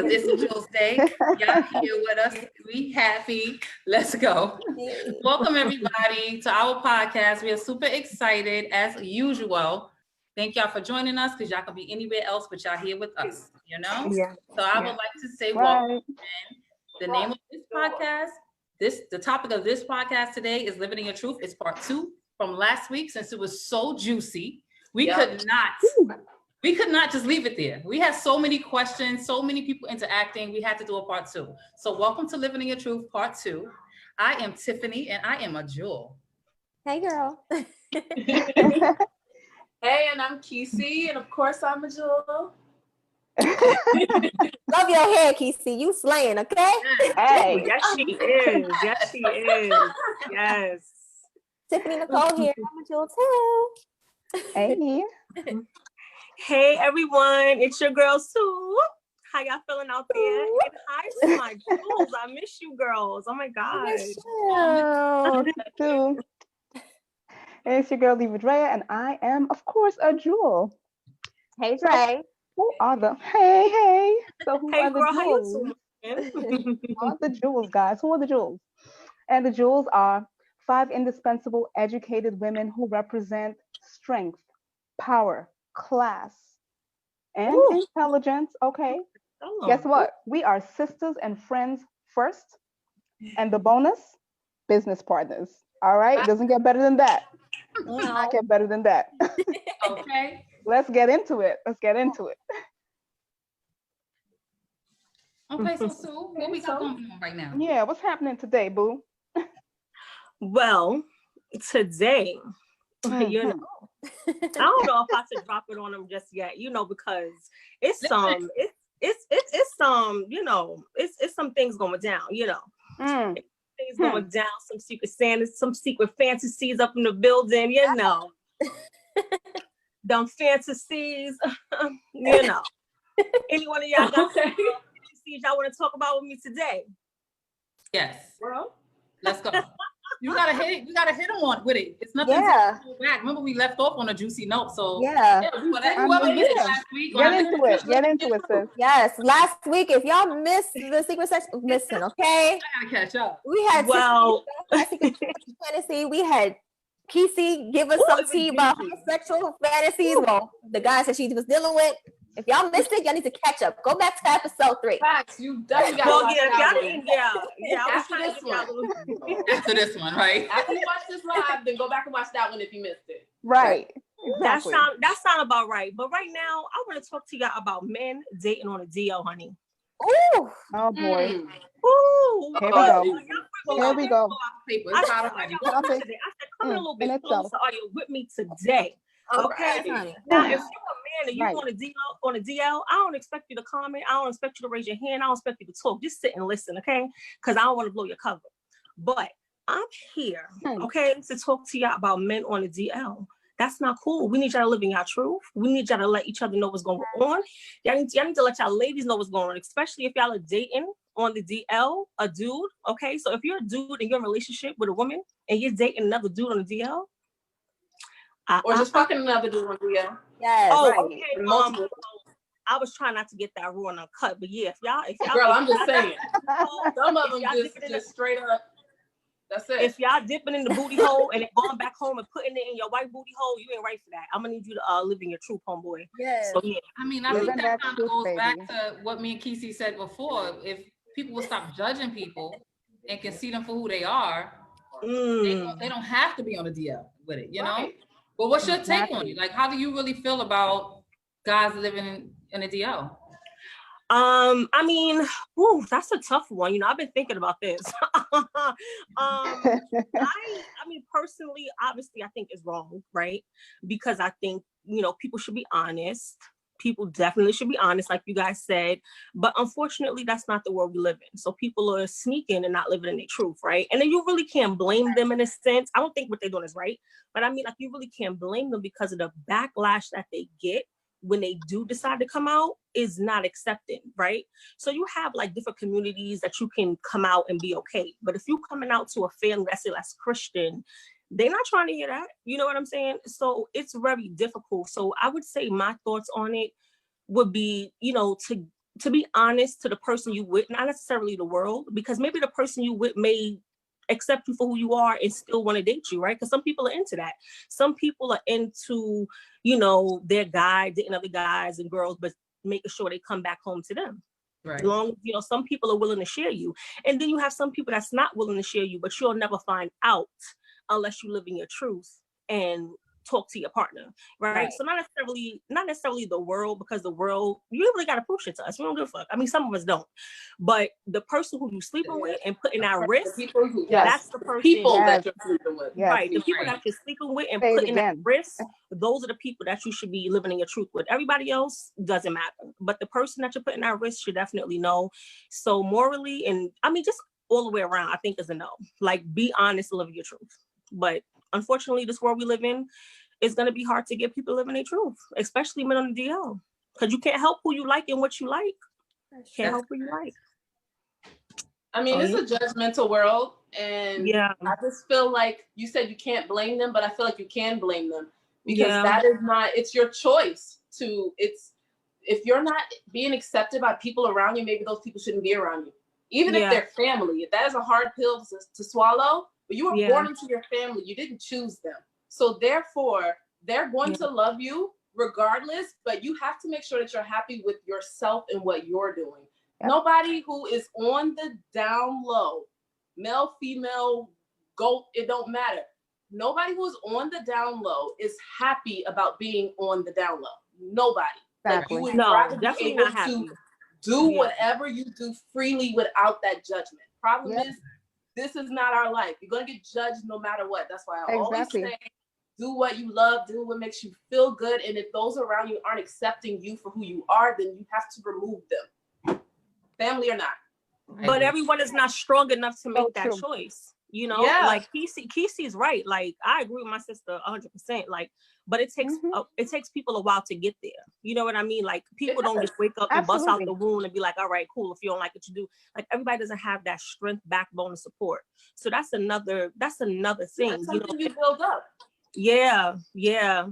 because it's Jewel's Day. Y'all here with us. We happy. Let's go. Welcome everybody to our podcast. We are super excited as usual. Thank y'all for joining us because y'all can be anywhere else, but y'all here with us, you know? Yeah. So I would like to say welcome. And the name of this podcast, the topic of this podcast today is Living in Your Truth. It's part 2 from last week since it was so juicy. We could not just leave it there. We had so many questions, so many people interacting. We had to do a part 2. So welcome to Living in Your Truth, part 2. I am Tiffany and I am a jewel. Hey girl. Hey, and I'm Keesee, and of course I'm a jewel. Love your hair, Keesee. You slaying, okay? Hey, yes she is. Yes she is. Yes. Tiffany Nicole here. I'm a jewel too. Hey. Hey everyone, it's your girl Sue. How y'all feeling out there? And hi to my jewels. I miss you girls. Oh my god. Too. It's your girl Lee Drea, and I am, of course, a jewel. Hey Dre. Who are the hey? So who Hey are girl, the how you jewels? doing? Who are the jewels, guys? Who are the jewels? And the jewels are 5 indispensable educated women who represent strength, power, class, and intelligence. Okay. Oh. Guess what? We are sisters and friends first, and the bonus, business partners. All right, doesn't get better than that. Does not get better than that. Okay. Let's get into it. Okay, so Sue, what we talking about right now? Yeah, what's happening today, boo? Well, today, you know, I don't know if I should drop it on them just yet, you know, because it's some things going down, you know. Things going down, some secret Santas, some secret fantasies up in the building, you know. Dumb fantasies, you know. Any one of y'all got some fantasies y'all want to talk about with me today? Yes. Well, let's go. You gotta hit them on with it. It's nothing to go back. Remember, we left off on a juicy note. So whoever missed it last week, get into it, sis. Yes, last week, if y'all missed the secret section, listen, okay? I gotta catch up. We had secret fantasy. We had Keesee give us some tea about homosexual fantasies. Well, the guy said she was dealing with. If y'all missed it, y'all need to catch up. Go back to episode 3. Facts, you definitely got After this one, right? After you watch this live, then go back and watch that one if you missed it. Right. Exactly. That sound about right. But right now, I want to talk to y'all about men dating on a DL, honey. Ooh. Oh boy. Ooh. Here we go. I said, come a little bit closer. Are you with me today? Okay. Now, if you're a man and you on a DL, I don't expect you to comment. I don't expect you to raise your hand. I don't expect you to talk. Just sit and listen, okay? Because I don't want to blow your cover. But I'm here, okay, to talk to y'all about men on the DL. That's not cool. We need y'all to live in y'all truth. We need y'all to let each other know what's going on. Y'all need to let y'all ladies know what's going on, especially if y'all are dating on the DL, a dude, okay? So if you're a dude and you're in a relationship with a woman and you're dating another dude on the DL, or just fucking another dude on DL. Yes. Oh, right. Okay. I was trying not to get that raw and uncut, but yeah, if y'all girl, I'm just saying. Some of them just straight up. That's it. If y'all dipping in the booty hole and then going back home and putting it in your white booty hole, you ain't right for that. I'm gonna need you to live in your truth, homeboy. Yes. So, yeah. I mean, I think that kind of goes back to what me and Keesee said before. If people will stop judging people and can see them for who they are, they don't have to be on a DL with it, you know? But what's your take on it? Like, how do you really feel about guys living in a DL? I mean, that's a tough one. You know, I've been thinking about this. I mean, personally, obviously, I think it's wrong, right? Because I think, you know, people should be honest. People definitely should be honest, like you guys said. But unfortunately, that's not the world we live in. So people are sneaking and not living in their truth, right? And then you really can't blame them in a sense. I don't think what they're doing is right. But I mean, like, you really can't blame them because of the backlash that they get when they do decide to come out is not accepted, right? So you have like different communities that you can come out and be okay. But if you coming out to a family that's Christian, they're not trying to hear that. You know what I'm saying? So it's very difficult. So I would say my thoughts on it would be, you know, to to be honest to the person you with, not necessarily the world, because maybe the person you with may accept you for who you are and still want to date you, right? Because some people are into that. Some people are into, you know, their guy dating other guys and girls, but making sure they come back home to them. Right. Long, you know, some people are willing to share you, and then you have some people that's not willing to share you, but you'll never find out unless you live in your truth and talk to your partner, right? So not necessarily the world, because the world, you really got to prove shit to us. We don't give a fuck. I mean, some of us don't, but the person who you sleeping with and putting at risk, that's the person. People that you're sleeping with, right? The people that you're sleeping with and putting at risk, those are the people that you should be living in your truth with. Everybody else doesn't matter, but the person that you're putting at risk should definitely know. So morally, and I mean, just all the way around, I think is a no. Like, be honest and live your truth. But unfortunately, this world we live in, it's going to be hard to get people living their truth, especially men on the DL, because you can't help who you like and what you like. Can't help who you like. I mean, it's a judgmental world, and I just feel like you said you can't blame them, but I feel like you can blame them, because that is not, it's your choice to, if you're not being accepted by people around you, maybe those people shouldn't be around you. Even if they're family, that is a hard pill to swallow, but you were born into your family. You didn't choose them. So therefore, they're going to love you regardless, but you have to make sure that you're happy with yourself and what you're doing. Nobody who is on the down low, male, female, goat, it don't matter. Nobody who's on the down low is happy about being on the down low. Nobody. Exactly. Like, you would rather be able to do whatever you do freely without that judgment. Problem is, this is not our life. You're going to get judged no matter what. That's why I always say, do what you love, do what makes you feel good. And if those around you aren't accepting you for who you are, then you have to remove them, family or not. But everyone is not strong enough to make that choice. You know, like Keesee is right. Like, I agree with my sister 100%. Like, but it takes people a while to get there. You know what I mean? Like, people don't just wake up and bust out the wound and be like, all right, cool. If you don't like what you do, like, everybody doesn't have that strength, backbone, and support. So that's another thing. That's something you know, you build up.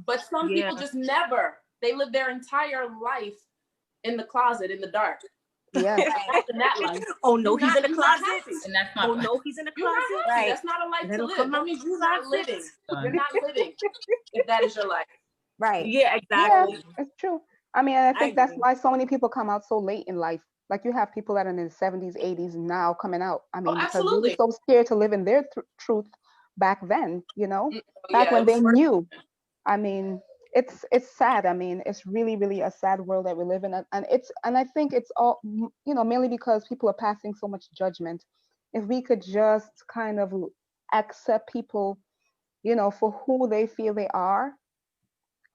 But some people just never. They live their entire life in the closet, in the dark. Yeah. In that life. Oh no, he's in the closet. And that's not. Oh no, he's in the closet. Right. That's not a life to live. That means you're not living. You're not living if that is your life. Right. Yeah, exactly. Yeah, it's true. I mean, I think that's why so many people come out so late in life. Like, you have people that are in their 70s, 80s now coming out. I mean, because they were so scared to live in their truth back then, you know, back when they knew. I mean, it's sad. I mean, it's really, really a sad world that we live in. And I think it's all, you know, mainly because people are passing so much judgment. If we could just kind of accept people, you know, for who they feel they are,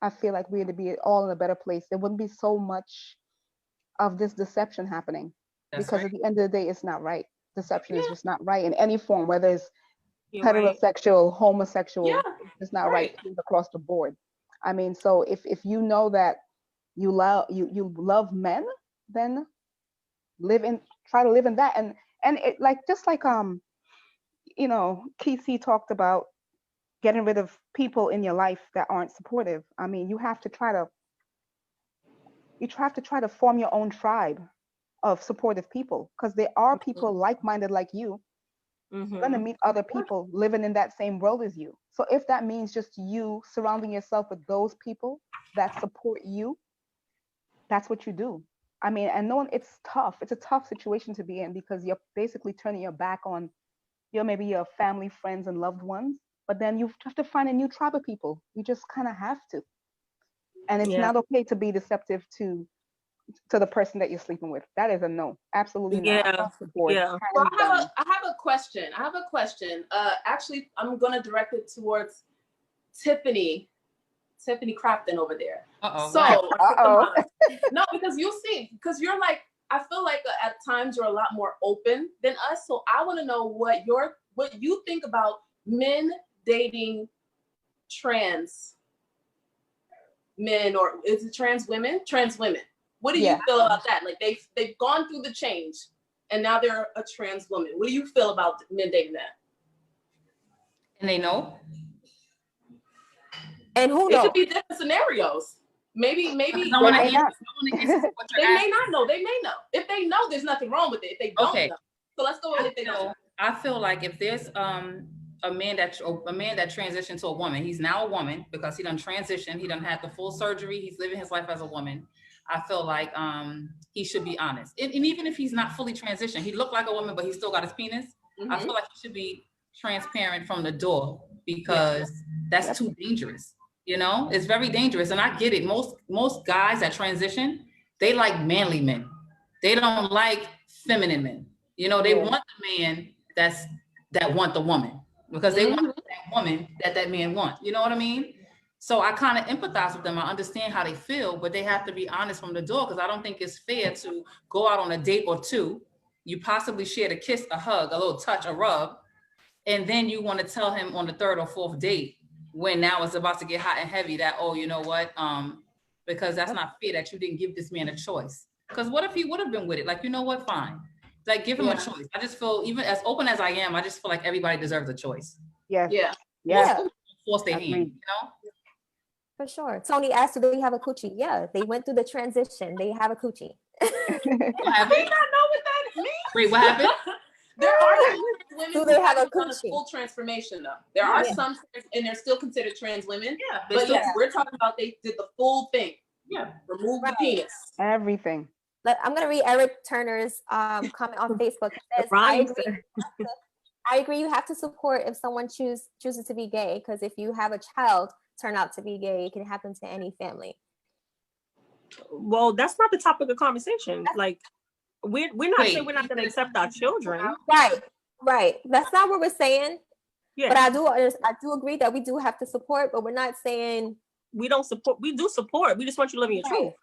I feel like we'd be all in a better place. There wouldn't be so much of this deception happening. Because at the end of the day, it's not right. Deception is just not right in any form, whether it's heterosexual, homosexual, it's not right across the board. I mean, so if you know that you love men, then try to live in that, and it, like, just like you know, Keesee talked about getting rid of people in your life that aren't supportive. I mean, you have to try to form your own tribe of supportive people, because there are people like-minded like you. You're going to meet other people living in that same world as you. So if that means just you surrounding yourself with those people that support you, that's what you do. I mean, and it's tough. It's a tough situation to be in, because you're basically turning your back on maybe your family, friends, and loved ones. But then you have to find a new tribe of people. You just kind of have to. And it's not okay to be deceptive to the person that you're sleeping with. That is a no. Absolutely not. Across the board. Well, I have a question. Actually, I'm going to direct it towards Tiffany Crafton over there. No, because you'll see, because you're like, I feel like at times you're a lot more open than us. So I want to know what you think about men dating trans men, or is it trans women? Trans women. What do you feel about that? Like, they've gone through the change and now they're a trans woman. What do you feel about men dating that? And they know? And who knows? It could be different scenarios. maybe I they wanna may answer- not. I wanna answer what you're may asking. not know. They may know. If they know, there's nothing wrong with it. If they don't know, so let's go with if they don't. I feel like if there's a man that transitioned to a woman, he's now a woman because he done transitioned, he done had the full surgery, he's living his life as a woman. I feel like he should be honest. And even if he's not fully transitioned, he looked like a woman, but he still got his penis. I feel like he should be transparent from the door because that's too dangerous. You know, it's very dangerous. And I get it. Most guys that transition, they like manly men. They don't like feminine men. You know, they want the man that want the woman because they want that woman that man wants. You know what I mean? So I kind of empathize with them. I understand how they feel, but they have to be honest from the door because I don't think it's fair to go out on a date or two. You possibly shared a kiss, a hug, a little touch, a rub, and then you want to tell him on the third or fourth date when now it's about to get hot and heavy that, oh, you know what? Because that's not fair that you didn't give this man a choice. Because what if he would have been with it? Like, you know what? Fine. Like, give him a choice. I just feel, even as open as I am, I just feel like everybody deserves a choice. Yeah. Force their hand, you know? For sure. Tony asked, do they have a coochie? Yeah, they went through the transition. They have a coochie. What happened? Do you not know what that means? Wait, what happened? There are women Do they have a done coochie? full transformation though. There are some, and they're still considered trans women. Yeah, But yes, we're talking about they did the full thing. Yeah. Remove the penis. Everything. I'm going to read Eric Turner's comment on Facebook. It says, I agree you have to support if someone chooses to be gay, because if you have a child turn out to be gay, it can happen to any family. Well, that's not the topic of conversation. Like, we're not saying we're not going to accept our children. Right. That's not what we're saying. Yeah. But I do agree that we do have to support, but we're not saying we don't support. We do support. We just want you to live in your truth.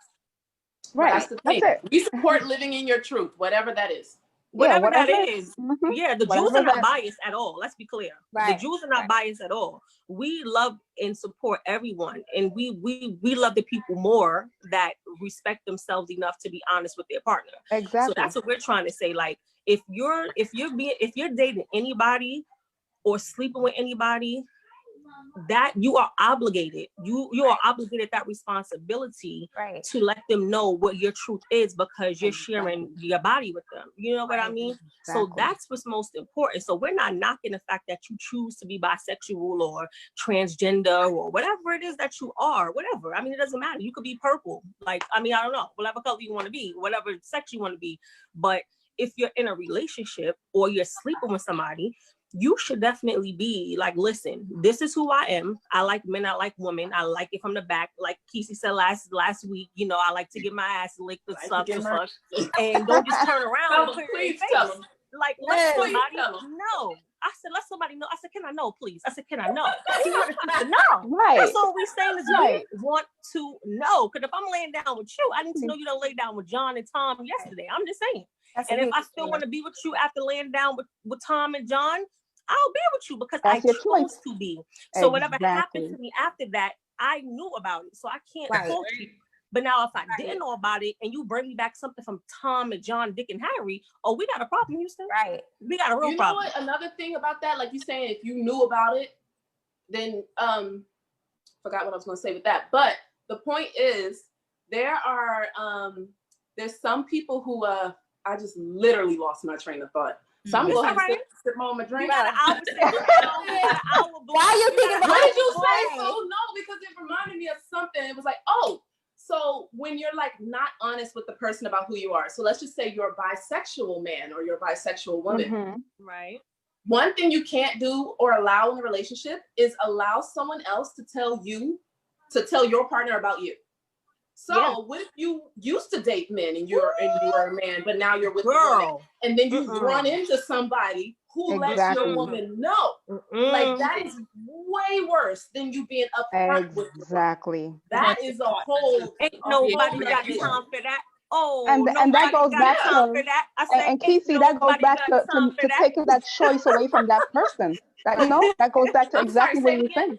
Right. That's the thing. We support living in your truth, whatever that is. Whatever that is. Yeah, the Jews are not biased at all. Let's be clear. Right. The Jews are not biased at all. We love and support everyone, and we love the people more that respect themselves enough to be honest with their partner. Exactly. So that's what we're trying to say. Like, if you're dating anybody or sleeping with anybody, that you are obligated. You are obligated that responsibility to let them know what your truth is, because you're sharing your body with them. You know what I mean? Exactly. So that's what's most important. So we're not knocking the fact that you choose to be bisexual or transgender or whatever it is that you are, whatever. I mean, it doesn't matter. You could be purple. Like, I mean, I don't know, whatever color you want to be, whatever sex you want to be. But if you're in a relationship or you're sleeping with somebody, you should definitely be like, listen, this is who I am. I like men, I like women. I like it from the back. Like Keesee said last week, you know, I like to get my ass licked and suck and fuck. And don't just turn around and put it in your face. Like, let somebody know. I said, let somebody know. I said, can I know, please? I said, can I know? He wanted to know. Right. That's all we're saying is we want to know. Because if I'm laying down with you, I need to know you don't lay down with John and Tom yesterday. I'm just saying. And if I still want to be with you after laying down with Tom and John, I'll be with you because I chose to be. So whatever happened to me after that, I knew about it. So I can't fault you. But now if I didn't know about it and you bring me back something from Tom and John, Dick and Harry, oh, we got a problem, Houston. Right. We got a real problem. You know what? Another thing about that, like you saying, if you knew about it, then forgot what I was going to say with that. But the point is, there are there's some people who I just literally lost my train of thought. So I'm going to sip on my drink. Why are you thinking about What did you say? So no, because it reminded me of something. It was like, oh, so when you're like not honest with the person about who you are. So let's just say you're a bisexual man or you're a bisexual woman. Mm-hmm. Right. One thing you can't do or allow in a relationship is allow someone else to tell your partner about you. So what if you used to date men and you were a man, but now you're with a woman, and then you run into somebody who lets your woman know? Like, that is way worse than you being upfront with them. Exactly. That is a whole. Ain't nobody got time for that. Oh, and that goes back to and Keesee, that goes back to taking that choice away from that person. That goes back to exactly what you were saying.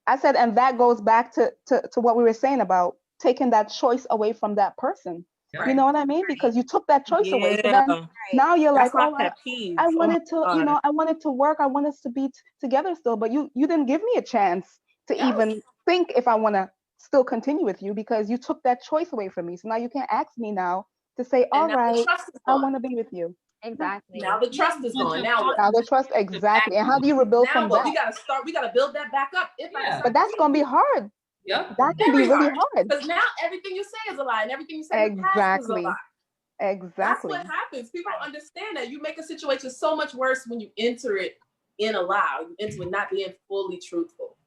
I said, and that goes back to what we were saying about taking that choice away from that person. Right. You know what I mean? Because you took that choice away. So then now you're like, oh, I wanted to, I wanted to work. I want us to be together still, but you didn't give me a chance to even think if I want to still continue with you because you took that choice away from me. So now you can't ask me now to say, all right, I want to be with you. Exactly. Now the trust is gone. Now the trust, exactly. And how do you rebuild from that? We gotta build that back up. But that's gonna be hard. Yeah. That can be really hard. Because now everything you say is a lie, and everything you say in the past is a lie. Exactly. That's what happens. People don't understand that. You make a situation so much worse when you enter it in a lie. You enter it not being fully truthful.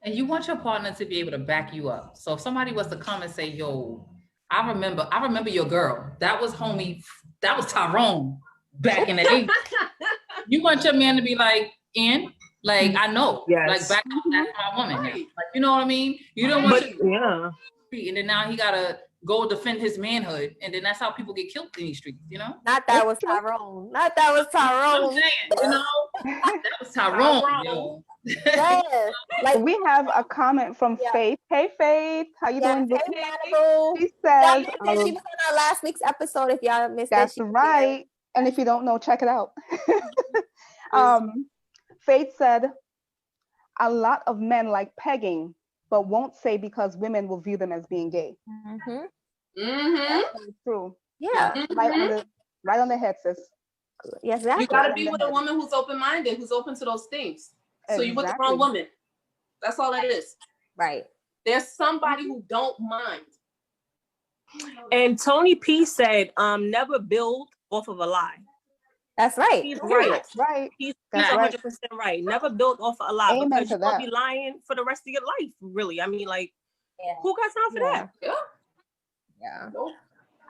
And you want your partner to be able to back you up. So if somebody was to come and say, yo, I remember your girl. That was Tyrone back in the 80s. You want your man to be like, I know. Yes. Like back up, that's my woman. Right. Like, you know what I mean? You don't want and then now he gotta go defend his manhood. And then that's how people get killed in these streets, you know? Not that was Tyrone. Not that was Tyrone. I'm saying, you know, that was Tyrone. Yo. Yes. Like we have a comment from Faith. Hey Faith, how you doing? She says she was on our last week's episode. If y'all missed that's right. And if you don't know, check it out. Faith said, a lot of men like pegging, but won't say because women will view them as being gay. That's true. Yeah. Right on the head, sis. Yes, exactly. You gotta be with a woman who's open-minded, who's open to those things. So you're with the wrong woman. That's all that is. Right. There's somebody who don't mind. And Tony P said, never build off of a lie. That's right. He's right. Right. He's 100% right. Never build off of a lie. Amen because to you're going to be lying for the rest of your life, really. I mean, like, who got time for that? Yeah.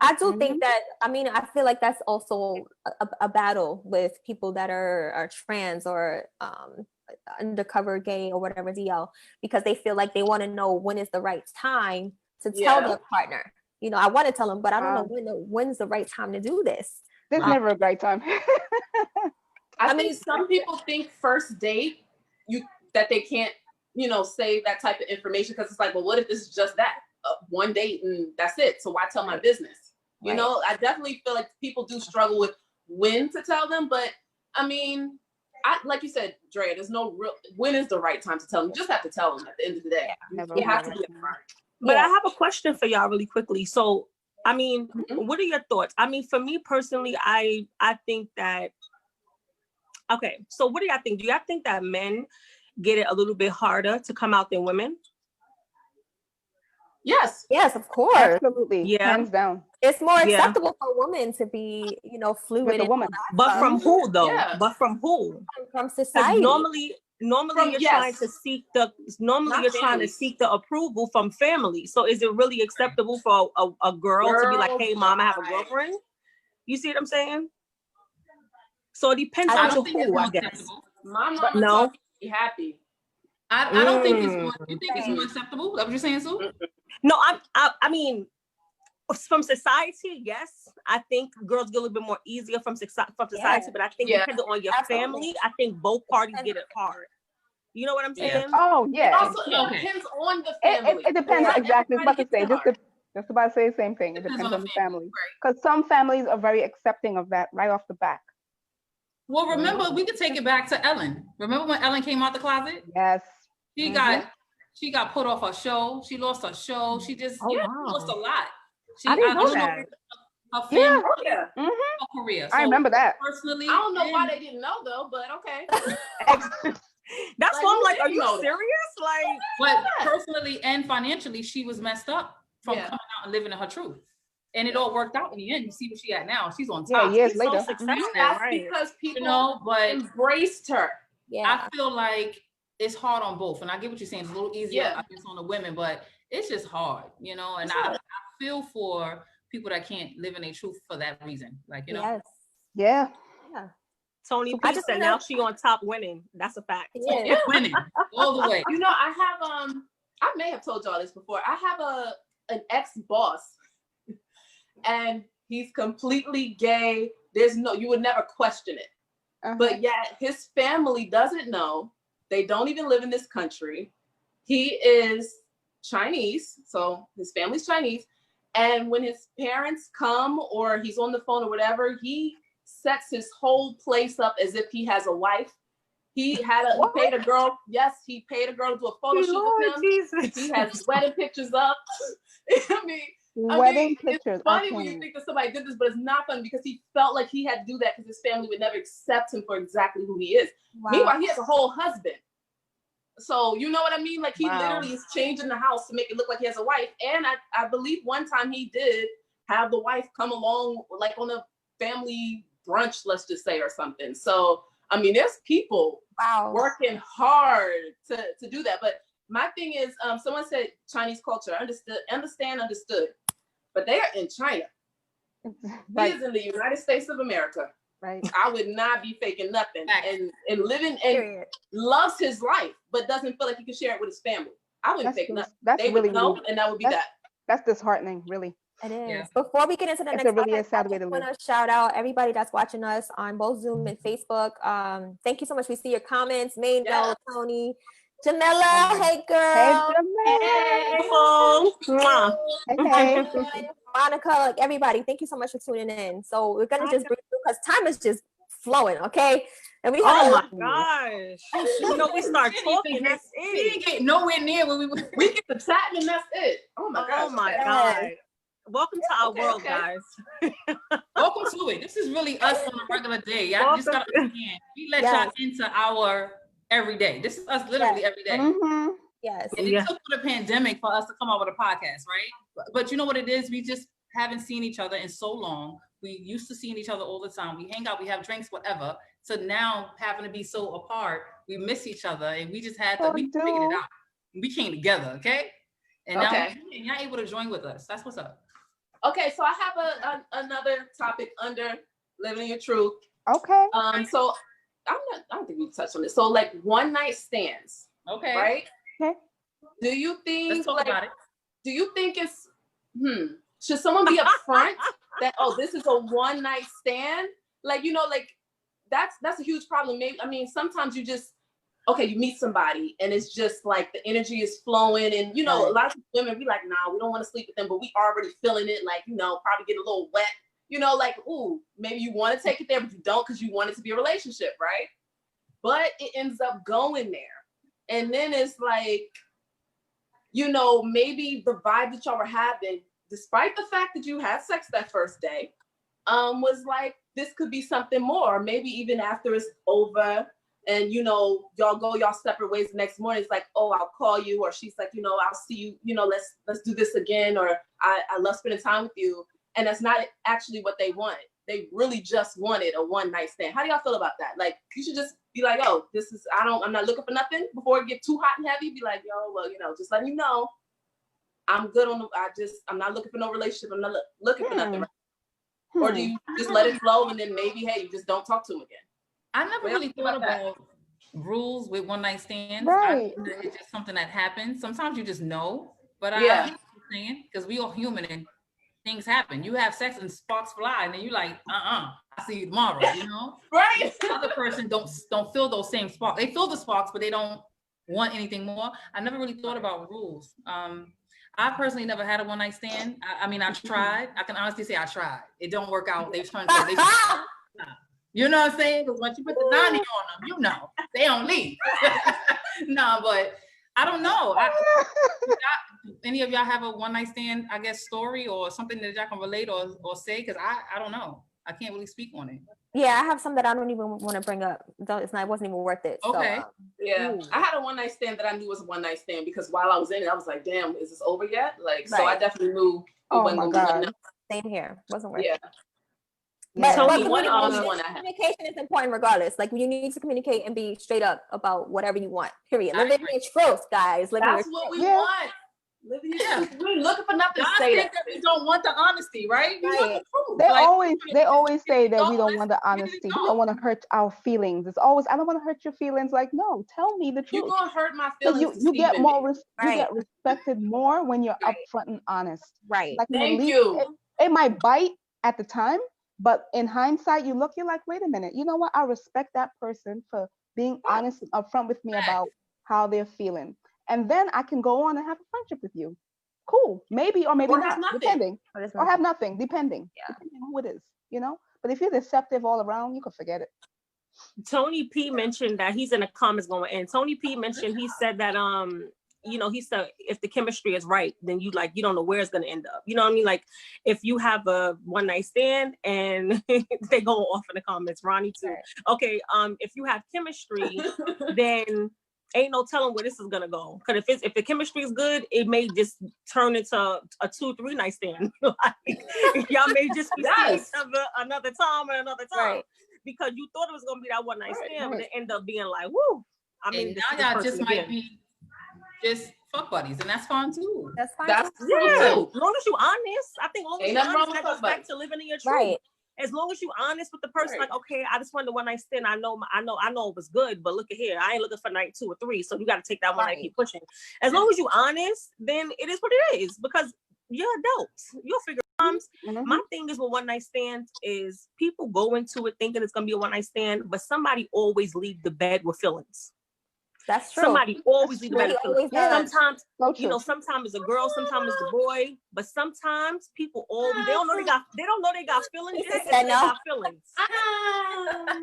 I do think that, I feel like that's also a battle with people that are trans or undercover gay or whatever DL, because they feel like they want to know when is the right time to tell their partner. You know, I want to tell them, but I don't know when's the right time to do this. There's never a right time. I mean, some people think first date that they can't, say that type of information because it's like, well, what if this is just that one date and that's it? So why tell my business? You know, I definitely feel like people do struggle with when to tell them, but I mean, like you said, Drea, there's no real when is the right time to tell them. You just have to tell them at the end of the day. You have to be upfront. But I have a question for y'all really quickly. So, I mean, what are your thoughts? I mean, for me personally, I think that, okay, so what do y'all think? Do y'all think that men get it a little bit harder to come out than women? Yes. Yes, of course. Absolutely. Yeah. Hands down. It's more acceptable for women to be, fluid. With a woman. But from who though? Yeah. But from who? From society. Normally you're trying to seek the approval from family. So is it really acceptable for a girl to be like, hey mom, I have a girlfriend? You see what I'm saying? So it depends on who, I guess. My mom be happy. I don't think it's more. You think it's more acceptable? Is that what you're saying, Sue? No, I mean, from society, yes. I think girls get a little bit more easier from society, but I think depending on your family, I think both parties get it hard. You know what I'm saying? Yeah. Oh, yeah. It also depends on the family. It depends. Exactly. I was about to say, just about to say the same thing. It depends on the family. Because some families are very accepting of that right off the bat. Well, remember, we could take it back to Ellen. Remember when Ellen came out the closet? Yes. She got put off her show. She lost her show. She just lost a lot. I didn't know that. Her family, her career. So I remember that. Personally, I don't know why they didn't know though, but okay. That's why I'm like, are you serious? Like, but personally and financially, she was messed up from coming out and living in her truth. And it all worked out in the end. You see what she at now. She's on top. Yeah, years later. So successful, that's because people embraced her. Yeah. I feel like it's hard on both. And I get what you're saying. It's a little easier, I guess, on the women, but it's just hard, and I feel for people that can't live in their truth for that reason. Like, Yes. Yeah. Tony P said now she on top winning. That's a fact. Yeah. Winning all the way. I have I may have told y'all this before. I have an ex-boss and he's completely gay. You would never question it. But yet his family doesn't know. They don't even live in this country. He is Chinese, so his family's Chinese. And when his parents come or he's on the phone or whatever, he sets his whole place up as if he has a wife. He paid a girl. Yes, he paid a girl to do a photo shoot with him. Jesus. He has wedding pictures up. Wedding pictures. It's funny when you think that somebody did this, but it's not funny because he felt like he had to do that because his family would never accept him for exactly who he is. Wow. Meanwhile, he has a whole husband. So you know what I mean? Like he literally is changing the house to make it look like he has a wife. And I believe one time he did have the wife come along like on a family brunch, let's just say, or something. So I mean, there's people working hard to do that. But my thing is, someone said Chinese culture. Understood. But they are in China. Right. He is in the United States of America. Right. I would not be faking nothing. And living and loves his life, but doesn't feel like he can share it with his family. I wouldn't fake nothing. They would know, and that would be that. That's disheartening, really. It is. Yeah. Before we get into the next topic, I just want to shout out everybody that's watching us on both Zoom and Facebook. Thank you so much. We see your comments. Mando, Tony, Jamila, hey girl. Hey, Monica, like everybody, thank you so much for tuning in. So we're gonna just breathe through because time is just flowing, okay? And we oh my gosh. You know, we start talking, that's it. We didn't get nowhere near when we get the chatting and that's it. Oh my gosh. Oh my God. Welcome to our world, guys. Welcome to it. This is really us on a regular day. Y'all just gotta understand. We let y'all into our every day. This is us literally every day. Mm-hmm. Yes. And it took for the pandemic for us to come out with a podcast, right? But you know what it is? We just haven't seen each other in so long. We used to seeing each other all the time. We hang out, we have drinks, whatever. So now having to be so apart, we miss each other, and we just had to. We figured it out. We came together, okay? And now y'all able to join with us. That's what's up. Okay, so I have another topic under living your truth. Okay. So I don't think we touched on this. So like one night stands. Okay. Right. Okay. Do you think? Let's talk about it. Do you think it's should someone be upfront that this is a one night stand? Like like that's a huge problem. Maybe sometimes you just you meet somebody and it's just like the energy is flowing and a lot of women be like, nah, we don't want to sleep with them, but we already feeling it, like probably get a little wet, like ooh, maybe you want to take it there, but you don't because you want it to be a relationship, right? But it ends up going there, and then it's like maybe the vibe that y'all were having, despite the fact that you had sex that first day, was like this could be something more. Maybe even after it's over and y'all go y'all separate ways the next morning, it's like, oh, I'll call you, or she's like, I'll see you, let's do this again, or I love spending time with you. And that's not actually what they wanted. They really just wanted a one night stand. How do y'all feel about that? Like, you should just be like, oh, I'm not looking for nothing before it get too hot and heavy. Be like, yo, well, just letting you know, I'm good on I'm not looking for no relationship. I'm not looking for nothing. Or do you just let it flow and then maybe, hey, you just don't talk to him again? I never really thought about rules with one night stands. Right. It's just something that happens. Sometimes you just know, but I hear what you're saying, because we all human and things happen. You have sex and sparks fly, and then you like, I see you tomorrow, Right. The other person don't feel those same sparks. They feel the sparks, but they don't want anything more. I never really thought about rules. I personally never had a one night stand. I tried. I can honestly say I tried. It don't work out. They've turned you know what I'm saying? Because once you put the 90 on them, they don't leave. No, but I don't know. Any of y'all have a one night stand, I guess, story or something that y'all can relate or say? Because I don't know. I can't really speak on it. Yeah, I have some that I don't even want to bring up. It wasn't even worth it. Okay. So, I had a one night stand that I knew was a one night stand because while I was in it, I was like, damn, is this over yet? Like, so I definitely knew it wasn't going to be enough. Same here. Wasn't worth it. But communication is important regardless. Like, you need to communicate and be straight up about whatever you want. Period. Living your truth, guys. That's what we want. Living your truth. We're looking for nothing to say that. We don't want the honesty, right? We want the truth. They always say that we don't want the honesty. We don't want to hurt our feelings. It's always, I don't want to hurt your feelings. Like, no, tell me the truth. You're gonna hurt my feelings. You get more you get respected more when you're upfront and honest. Right. Like, Thank you. It might bite at the time, but in hindsight, you're like, wait a minute, you know what? I respect that person for being honest and upfront with me about how they're feeling. And then I can go on and have a friendship with you. Cool. Maybe or maybe not, depending. Or have nothing, depending. Depending on who it is, But if you're deceptive all around, you can forget it. Tony P mentioned that he's in the comments going, and Tony P mentioned, he said that he said if the chemistry is right, then you don't know where it's gonna end up. You know what I mean? Like if you have a one night stand and they go off in the comments, Ronnie too. Okay, if you have chemistry, then ain't no telling where this is gonna go. Because if the chemistry is good, it may just turn into a 2-3 night stand. Like, y'all may just be seeing each other another time and another time. Right. Because you thought it was gonna be that one night stand, but it ended up being like, woo. I mean, now y'all just might be just fuck buddies, and that's fine too. That's fine. That's too. As long as you're honest, I think. As long as you're honest, that goes back to living in your truth. Right. As long as you're honest with the person, like, okay, I just wanted the one night stand. I know it was good, but look at here, I ain't looking for night 2 or 3, so you got to take that one night, keep pushing. As long as you're honest, then it is what it is, because you're adults. You'll figure it out. My thing is with one night stands is people go into it thinking it's gonna be a one night stand, but somebody always leave the bed with feelings. That's true. Somebody always leave the bed with feelings. Sometimes, sometimes it's a girl, sometimes it's a boy, but sometimes people always they don't know they got feelings. They got feelings.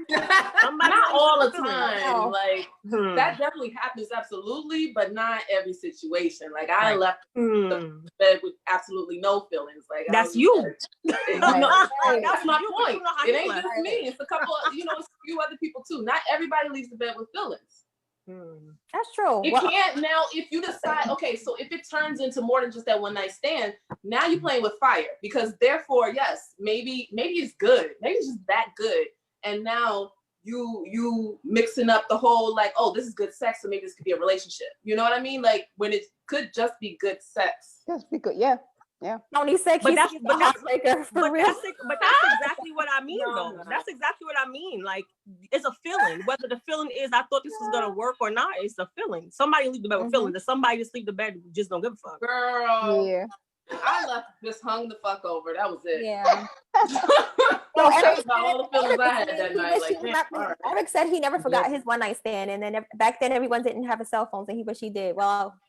Not all the time. Like that definitely happens, absolutely, but not every situation. Like I left the bed with absolutely no feelings. Like that's you. That's my point. It ain't just me. It's a couple of, it's a few other people too. Not everybody leaves the bed with feelings. That's true. It can't now. If you decide, okay, so if it turns into more than just that one night stand, now you're playing with fire, because therefore, yes, maybe it's good, maybe it's just that good, and now you mixing up the whole like, oh, this is good sex, so maybe this could be a relationship. You know what I mean? Like when it could just be good sex. Just be good, yeah. Tony said, but that's exactly what I mean, though. That's exactly what I mean. Like, it's a feeling. Whether the feeling is, I thought this was gonna work or not, it's a feeling. Somebody leave the bed with feelings. If somebody just leave the bed, just don't give a fuck. Girl, yeah. I left, just hung the fuck over. That was it. Yeah. So all the feelings I had that night. Like, Eric said he never forgot his one night stand, and then back then everyone didn't have a cell phone, and he wish he did. Well.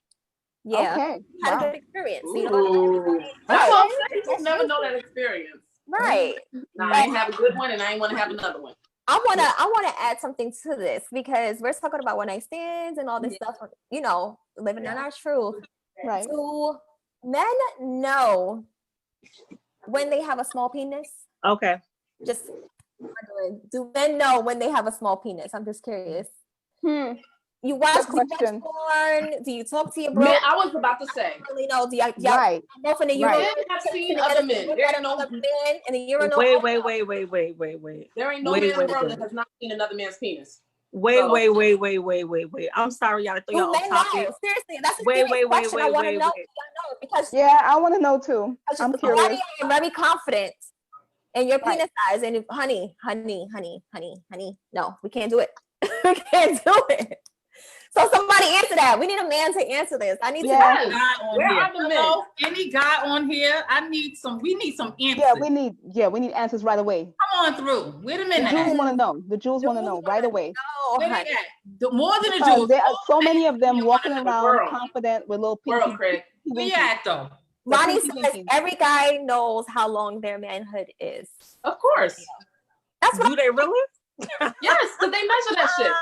Yeah, okay. Had a good experience. You know? That's all I'm saying. You never know that experience. Right. I ain't have a good one, and I ain't want to have another one. I wanna add something to this, because we're talking about one night stands and all this stuff. Living in our truth. Right. Do men know when they have a small penis? Okay. Just do men know when they have a small penis? I'm just curious. You watch porn? Do you talk to your bro? Man, I was about to say. Really know? Do y'all both in the urinal? Men have seen other men. There ain't no man in the urinal. Wait. There ain't no man in the world that has not seen another man's penis. Wait. I'm sorry, y'all. I thought y'all off topic. Seriously, that's a serious question. I want to know. Because I want to know too. I'm curious. I'm very confident in your penis size, and if, honey, no, we can't do it. We can't do it. So somebody answer that. We need a man to answer this. I need to know. Where are the men? Any guy on here? We need some answers. Yeah, we need answers right away. Come on through. Wait a minute. The Jews want to know. The Jews want to know right away. More than the Jews. There are so many of them walking around confident with little pinky. Where you at though? Ronnie says every guy knows how long their manhood is. Of course. That's what do they really? Yes, because they measure that shit.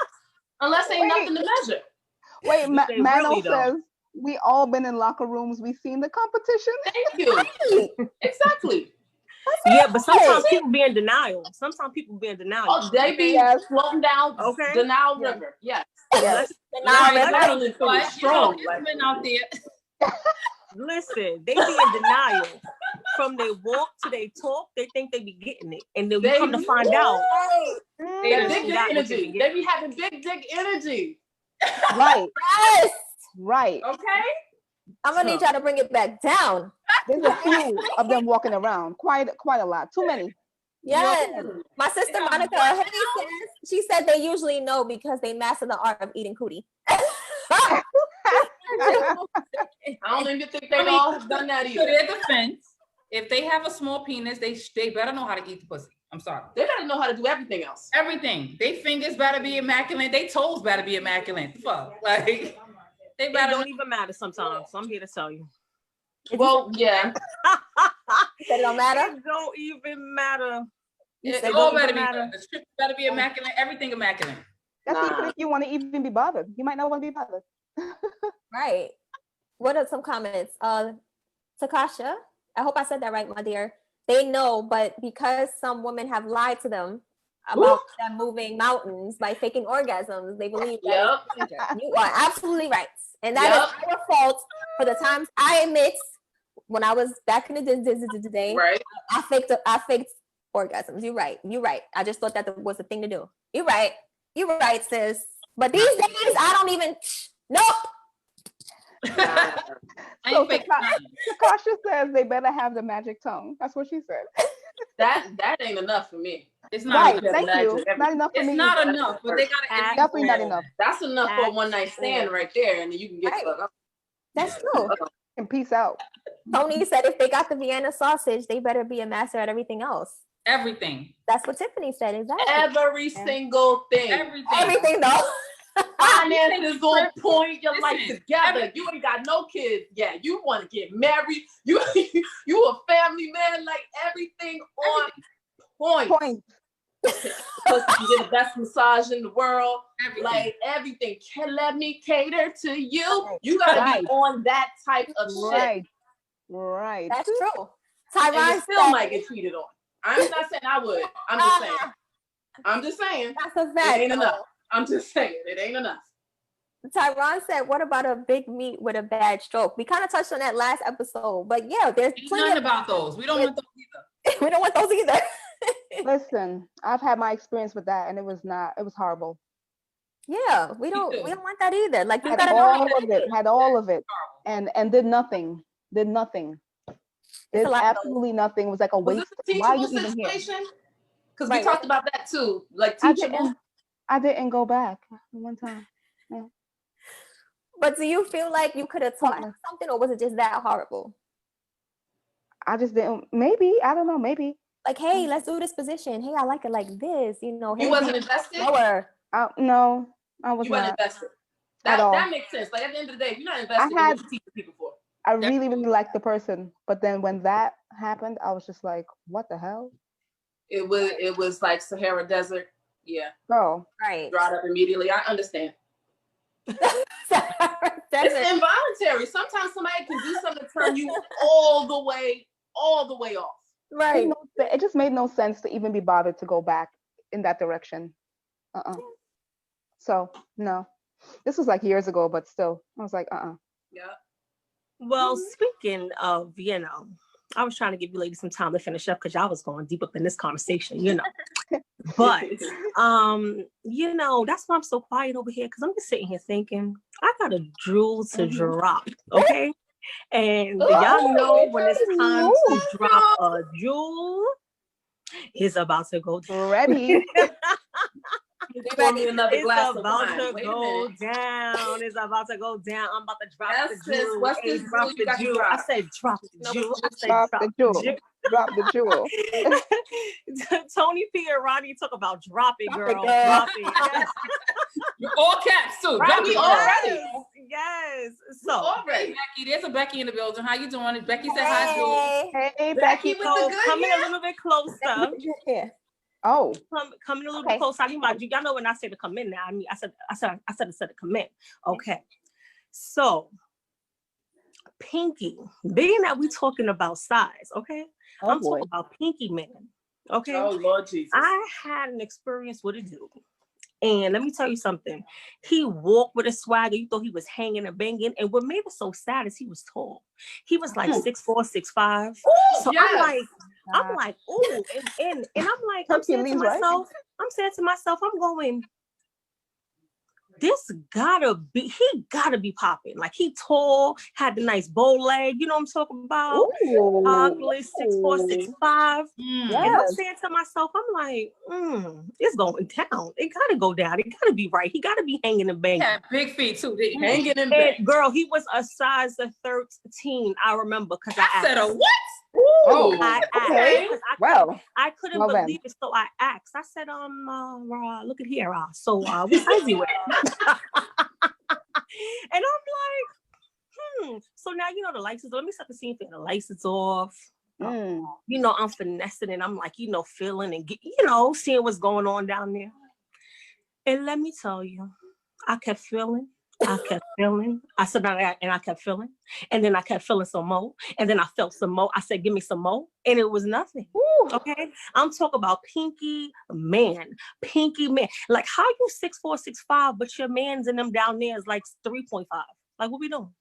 Unless ain't nothing to measure. Wait, Mano says we all been in locker rooms. We seen the competition. Thank you. Exactly. Yeah, but sometimes people be in denial. Oh, they be floating down denial river. Yes. Denial river. Strong. Men out there. Listen, they be in denial. From they walk to they talk, they think they be getting it, and then we come to find out. They big dick energy. They be having big dick energy. Right. Yes. Right. Okay. I'm gonna need y'all to bring it back down. There's a few of them walking around. Quite a lot. Too many. Yes. My sister Monica, she said they usually know because they master the art of eating cootie. I don't even think they all have done that either. To their defense, if they have a small penis, they better know how to eat the pussy. I'm sorry. They better know how to do everything else. Everything. They fingers better be immaculate. They toes better be immaculate. Fuck. Like they don't even matter sometimes. So I'm here to tell you. Well, yeah. It don't matter. It don't even matter. It all better be good. The trip better be immaculate. Everything immaculate. That's even if you want to even be bothered. You might not want to be bothered. Right. What are some comments? Takasha, I hope I said that right, my dear. They know, but because some women have lied to them about them moving mountains by faking orgasms, they believe that it's danger. You are absolutely right. And that is our fault for the times I admit when I was back in the day, right. I faked orgasms. You're right. I just thought that was the thing to do. You're right, sis. But these days, I don't even, nope. So Takasha says they better have the magic tongue. That's what she said. That ain't enough for me. It's not right. Thank you. Not enough for me. It's not enough, but they gotta definitely not enough. That's enough for a one night stand right there, and then you can get the fuck up. That's true. And peace out. Tony said if they got the Vienna sausage, they better be a master at everything else. Everything. That's what Tiffany said. Exactly. Every single thing. Everything though. Finances on point, your life together. You ain't got no kids yet. You want to get married. You a family man. Like everything on point. Plus, you get the best massage in the world. Everything. Like everything. Let me cater to you. You gotta be on that type of shit. Right. That's true. And you still might get cheated on. I'm not saying I would. I'm just saying. That's a fact. It ain't enough. I'm just saying it ain't enough. Tyron said, what about a big meat with a bad stroke? We kind of touched on that last episode, but yeah, there's plenty about those. We don't want those either. We don't want those either. Listen, I've had my experience with that and it was horrible. Yeah, we don't want that either. Like you had gotta all of it and did nothing. Did absolutely nothing. It was like a waste. Why are you even here? Because we talked about that too. Like teachable. I didn't go back one time. Yeah. But do you feel like you could have taught something, or was it just that horrible? I just didn't. Maybe, I don't know. Maybe like, hey, let's do this position. Hey, I like it like this. You know. You wasn't invested. No, I was not. You wasn't invested. That makes sense. Like at the end of the day, you're not invested in what you teach people for. I really liked the person, but then when that happened, I was just like, what the hell? It was like Sahara Desert. Yeah. Oh, right. Dried up immediately. I understand. It's involuntary. Sometimes somebody can do something to turn you all the way off. Right. It just made no sense to even be bothered to go back in that direction. So no, this was like years ago, but still, I was like, Yeah. Well, speaking of, I was trying to give you ladies some time to finish up because y'all was going deep up in this conversation, But, that's why I'm so quiet over here because I'm just sitting here thinking, I got a drool to drop, okay? And y'all know when it's time to drop a drool, it's about to go ready. It's about to go down. I'm about to drop the jewel. What's this drop the jewel? I said drop the jewel. Drop the jewel. Drop the jewel. Tony P and Ronnie talk about drop it, girl. Drop it. All caps too. Right, already. Yes. So already. Becky, there's a Becky in the building. How you doing? Becky said hi, Jewel. Hey, Becky. Coming a little bit closer. Oh, coming a little bit closer. I mean, y'all know when I say to come in now. I mean, I said to come in. Okay. So, Pinky, being that we talking about size, okay? I'm talking about Pinky Man. Okay. Oh Lord Jesus. I had an experience with a dude. And let me tell you something. He walked with a swagger. You thought he was hanging and banging. And what made it so sad is he was tall. He was like 6'4", 6'5". So yes. I'm like, ooh, and I'm like, I'm saying to myself, I'm going, he gotta be popping. Like he tall, had the nice bow leg, you know what I'm talking about? Ugly, 6'4", 6'5". And I'm saying to myself, I'm like, it's going down. It gotta go down. It gotta be right. He gotta be hanging and banging. He had big feet too. Hanging and banging. Girl, he was a size of 13. I remember because I said a what? Oh, okay. I couldn't well, believe it, so I asked. I said, look at here. So what size you wear? And I'm like, so now the lights is. Let me set the scene for the lights is off. You know, I'm finessing and I'm like, you know, feeling and seeing what's going on down there. And let me tell you, I kept feeling. I said, and I kept feeling. And then I kept feeling some more. And then I felt some more. I said, give me some more. And it was nothing. Ooh. Okay. I'm talking about pinky man. Like, how you 6'4", 6'5", but your man's in them down there is like 3.5. Like, what we doing?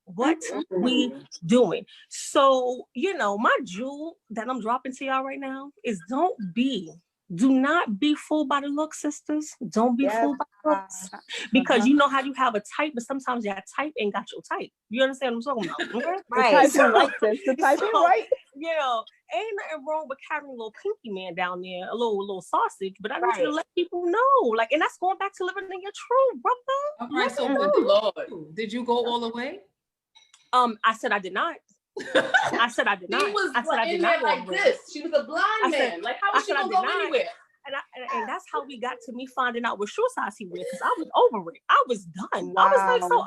What we doing? So, you know, my jewel that I'm dropping to y'all right now is do not be fooled by the looks, sisters. Don't be fooled by the looks. Because you know how you have a type, but sometimes that type ain't got your type. You understand what I'm talking about? Okay? Right. The type is right. You know, ain't nothing wrong with carrying a little pinky man down there, a little sausage, but I need you to let people know. Like, and that's going back to living in your truth, brother. All right, so Lord, did you go all the way? I said I did not. I said I did not. He was I in there like this. She was a blind man. Like, how was she gonna go anywhere? And that's how we got to me finding out what shoe size he wear, because I was over it. I was done. Wow. I was like, so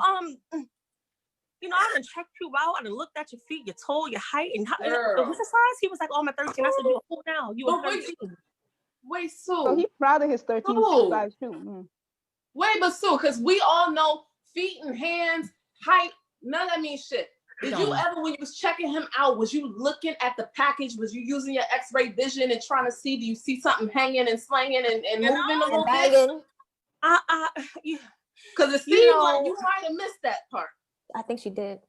you know, I done checked you out. I done looked at your feet, your toe, your height, and what's the size? He was like, oh, I'm a 13. I said, you're a fool now. You a 13. Wait, Sue. So he's proud of his 13 size shoe. Wait, but Sue, because we all know feet and hands, height, none of that means shit. Did you ever, when you was checking him out, was you looking at the package? Was you using your X-ray vision and trying to see, do you see something hanging and slanging and moving a little bit? Because it seems like you might have missed that part. I think she did.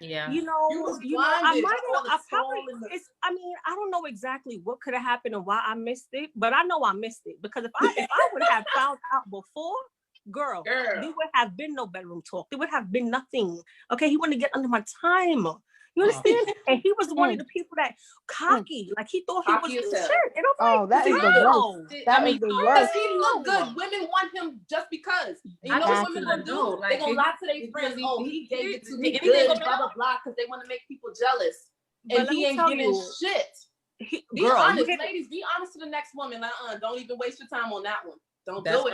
Yeah. I don't know exactly what could have happened and why I missed it, but I know I missed it, because if I would have found out before, girl, there would have been no bedroom talk. There would have been nothing. Okay, he wanted to get under my time. You understand? And he was one of the people that cocky, like he thought he was the shit. And I'm like, that is the worst. That is the worst. He looked good. Women want him just because. And you know what women gonna do? They gonna lie to their friends. Oh, he gave it to me good, blah blah blah, because they want to make people jealous. And he ain't getting shit. Be honest, ladies. Be honest to the next woman. Don't even waste your time on that one. Don't do it.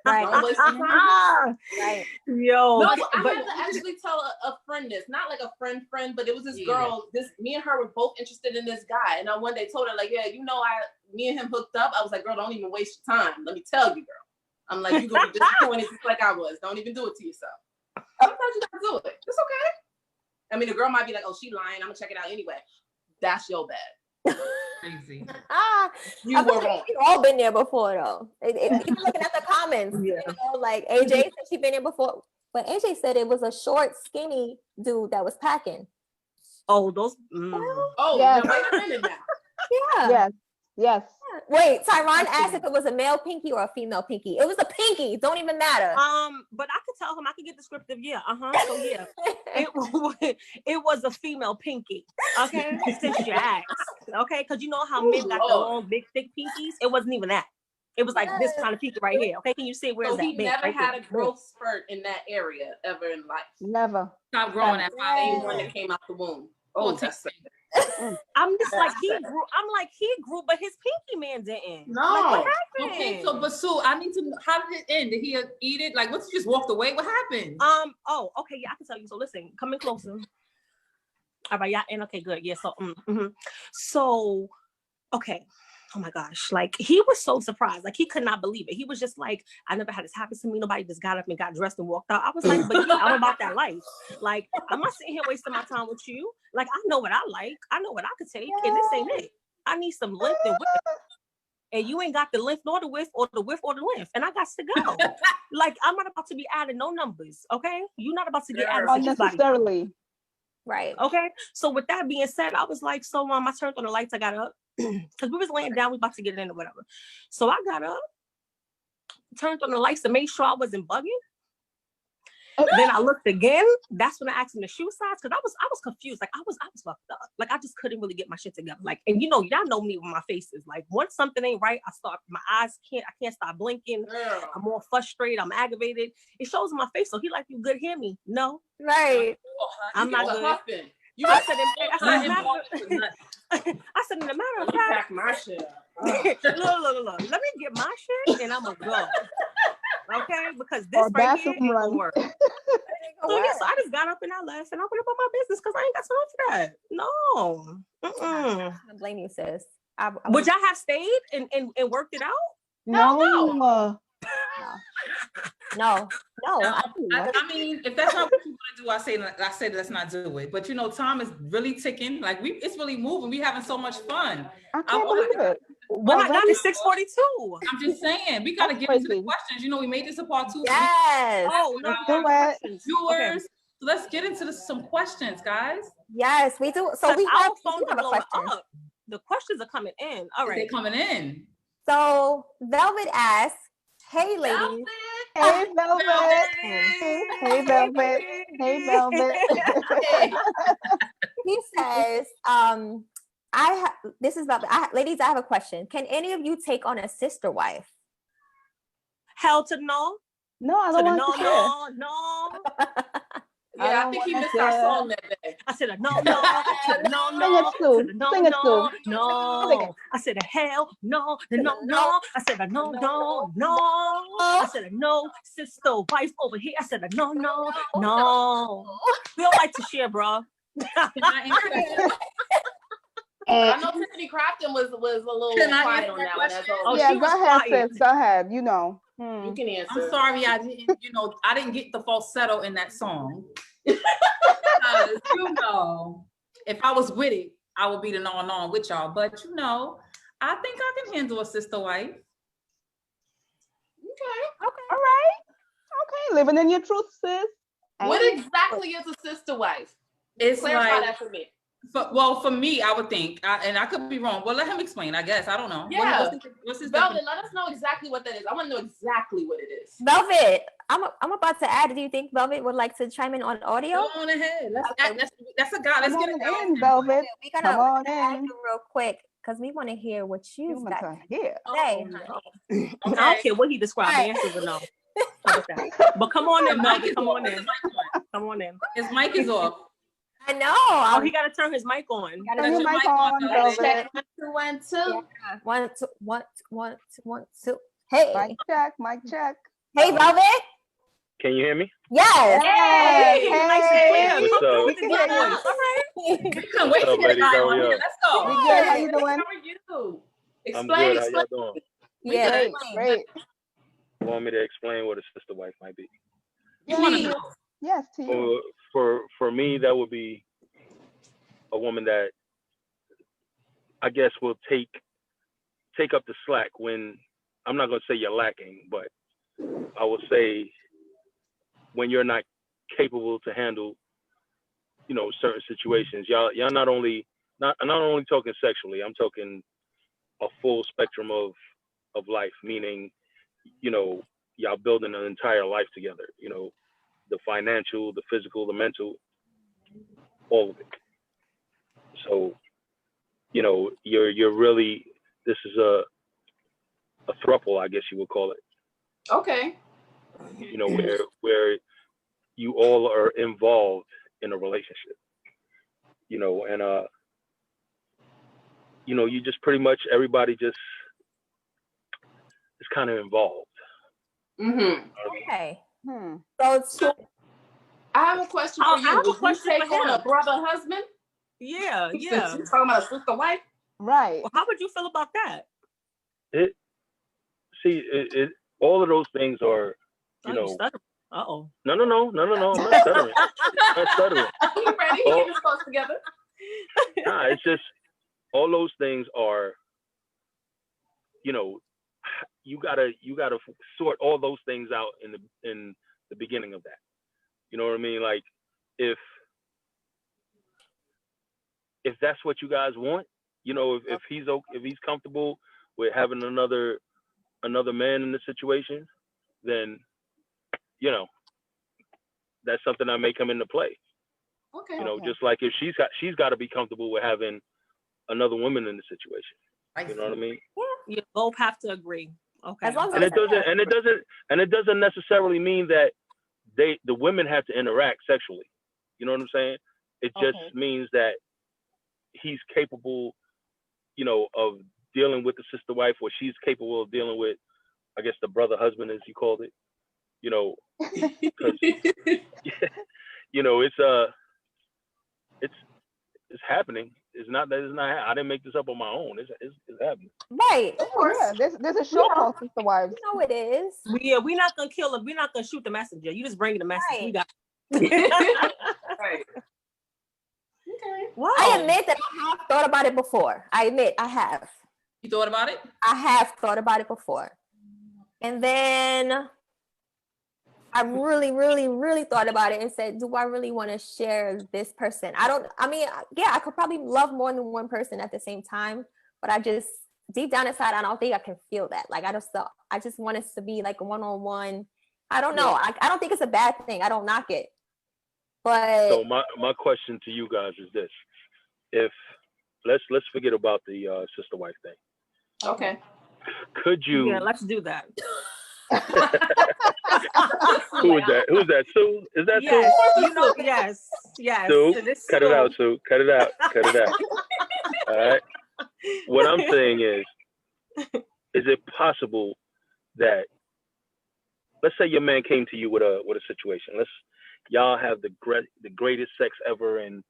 Right. Don't waste your time. Right. Yo. No, I had to actually tell a friend this, not like a friend, but it was this girl. Me and her were both interested in this guy, and I one day told her, like, yeah, you know, me and him hooked up. I was like, girl, don't even waste your time. Let me tell you, girl. I'm like, you're gonna be disappointed just like I was. Don't even do it to yourself. Sometimes you gotta do it. It's okay. I mean, the girl might be like, oh, she lying. I'm gonna check it out anyway. That's your bad. Crazy. You were wrong. We've all been there before, though. Even looking at the comments, you know, like AJ said she'd been there before, but AJ said it was a short, skinny dude that was packing. Oh, those. Oh, yes. Now, wait a minute now. Yeah. Yes. Wait, Tyron asked if it was a male pinky or a female pinky. It was a pinky. Don't even matter. But I could tell him. I could get descriptive. Yeah. So yeah, it was a female pinky. Okay, since you asked. Okay, because you know how men got the long, big, thick pinkies. It wasn't even that. It was like this kind of pinky right here. Okay, can you see where is that? He never had a growth spurt in that area ever in life. Never. Stop growing at 5 one that came out the womb. I'm just like he grew. I'm like he grew, but his pinky man didn't. No. Like, what happened? Okay, so but Sue, I need to know, how did it end? Did he eat it? Like, once you just walked away, what happened? Oh, okay, yeah, I can tell you. So listen, come in closer. All right, yeah, and okay, good, yeah. So, so, okay. Oh my gosh, like he was so surprised, like he could not believe it. He was just like, I never had this happen to me. Nobody just got up and got dressed and walked out. I was like, but yeah, I'm about that life. Like, I'm not sitting here wasting my time with you. Like, I know what I like. I know what I could take, and this ain't it. I need some length and width. And you ain't got the length nor the width or the width or the length. And I got to go. Like, I'm not about to be adding no numbers, okay? You're not about to get added unnecessarily. Right. Okay. So with that being said, I was like, so I turned on the lights, I got up. Because we was laying down, we about to get it in or whatever. So I got up, turned on the lights to make sure I wasn't bugging. Then I looked again. That's when I asked him the shoe size, because I was confused. Like I was fucked up. Like I just couldn't really get my shit together. Like, and you know, y'all know me with my faces. Like once something ain't right, my eyes I can't stop blinking. I'm more frustrated. I'm aggravated. It shows in my face. So he like, you good? Hear me? No. Right. I'm not good. Huffing. I said, in the matter of fact, pack my shit up. Look. Let me get my shit and I'm gonna go. Okay, because this right here ain't gonna work. So yes, I just got up and I left and I went about my business because I ain't got time for that. No. I don't blame you, sis. Would y'all have stayed and worked it out? No. No. I mean, if that's not what you want to do, I say let's not do it. But you know, time is really ticking. Like it's really moving. We having so much fun. I can't believe it. Well, I got it 6:42. I'm just saying, we gotta get into the questions. You know, we made this a part 2. Yes. Oh, let's do it. Viewers, so let's get into some questions, guys. Yes, we do. So we have a question. Up. The questions are coming in. All right, they're coming in. So Velvet asks, "Hey, ladies." Hey, Velvet. Hey, Velvet. Hey, Velvet. He says, this is Velvet. Ladies, I have a question. Can any of you take on a sister wife? Hell to no. No, I don't want to. No. Yeah, I think he missed our song that day. I said a no. Sing it, Sue. No. I said a hell no. No. I said a no. I said a no. Sister wife over here. I said a no. We don't like to share, bro. I know Tiffany Crafton was a little quiet on that one. Oh, yeah, go ahead, sis. Go ahead. You know. You can answer. I'm sorry, I didn't get the falsetto in that song. Because, if I was with it, I would be the no with y'all. But I think I can handle a sister wife. Okay. All right. Okay. Living in your truth, sis. What exactly is a sister wife? It's clarify that for me. For me, I would think, and I could be wrong. Well, let him explain. I guess I don't know. Yeah, what's his Velvet? Let us know exactly what that is. I want to know exactly what it is. Velvet, I'm about to add. Do you think Velvet would like to chime in on audio? Go on ahead. That's a guy. Let's get it in, Velvet. We're gonna add you real quick because we want to hear what you've got to hear. Say, I don't care what he described. The answers are no. But come on in, Velvet. Come on in. Come on in. His mic is off. I know. Oh, he got to turn his mic on. Turn your mic on, Velvet. 1, 2, 1, 2. Yeah. 1, 2, 1, 2. Hey. Mic check. Hey, Velvet. Can you hear me? Yes. Hey. Nice and clear. What's up? With the deep voice. All right. Can't wait to get a guy on here. Let's go. We good. How you doing? How are you? I'm good. How y'all doing? Yeah. Great. You want me to explain what a sister wife might be? You want to know? Yes, to you. For me, that would be a woman that I guess will take up the slack when, I'm not going to say you're lacking, but I will say when you're not capable to handle, certain situations. Y'all not only talking sexually, I'm talking a full spectrum of life, meaning, y'all building an entire life together, the financial, the physical, the mental, all of it. So, you're really, this is a throuple, I guess you would call it. Okay. Where you all are involved in a relationship, and you just pretty much, everybody just is kind of involved. Mm-hmm. Okay. So I have a question for you. I have a question Would you take for him. on a brother husband? Yeah. Since you're talking about a sister wife? Right. Well, how would you feel about that? All of those things are, Uh-oh. No, I'm not stuttering. You ready? We get this close together. Nah, it's just, all those things are, you gotta sort all those things out in the beginning of that. You know what I mean? Like, if that's what you guys want, if he's comfortable with having another man in the situation, then that's something that may come into play. Okay. Just like if she's got to be comfortable with having another woman in the situation. You know what I mean? You both have to agree. Okay. And it doesn't necessarily mean that the women have to interact sexually. You know what I'm saying? It just means that he's capable, of dealing with the sister wife, or she's capable of dealing with, I guess, the brother husband, as you called it. you know, because you know it's happening. It's not that it's not. I didn't make this up on my own. It's happening. Right. Of course. Yeah, there's a show called Sister Wives. You know it is. We're not gonna kill him. We're not gonna shoot the messenger. You just bring the message. Right. We got. Right. Okay. Wow. I admit that I have thought about it before. I admit I have. You thought about it? I have thought about it before. And then I really, really, really thought about it and said, do I really want to share this person? I could probably love more than one person at the same time, but I just, deep down inside, I don't think I can feel that. Like, I just want us to be like a one-on-one. I don't know. I don't think it's a bad thing. I don't knock it. But so my question to you guys is this: if let's forget about the sister wife thing. Okay. Could you? Yeah, let's do that. Who is that? Who's that? Sue? Is that Yes, Sue? you know, yes. Sue, So this cut it out, Sue. Cut it out. Cut it out. All right. What I'm saying is it possible that, let's say your man came to you with a situation. Y'all have the greatest sex ever, and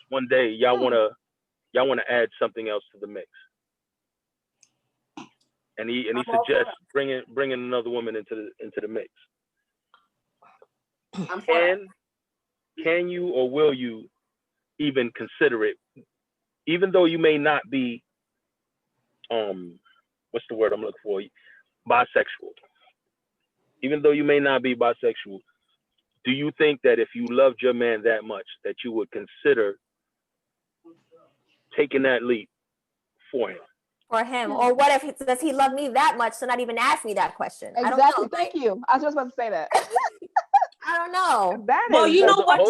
one day y'all wanna add something else to the mix. And he suggests bringing another woman into the mix. Can you or will you even consider it, even though you may not be what's the word I'm looking for? Bisexual. Even though you may not be bisexual, do you think that if you loved your man that much that you would consider taking that leap for him? For him, or what if does he love me that much to not even ask me that question? Exactly. I don't know. Thank you. I was just about to say that. I don't know. You know what?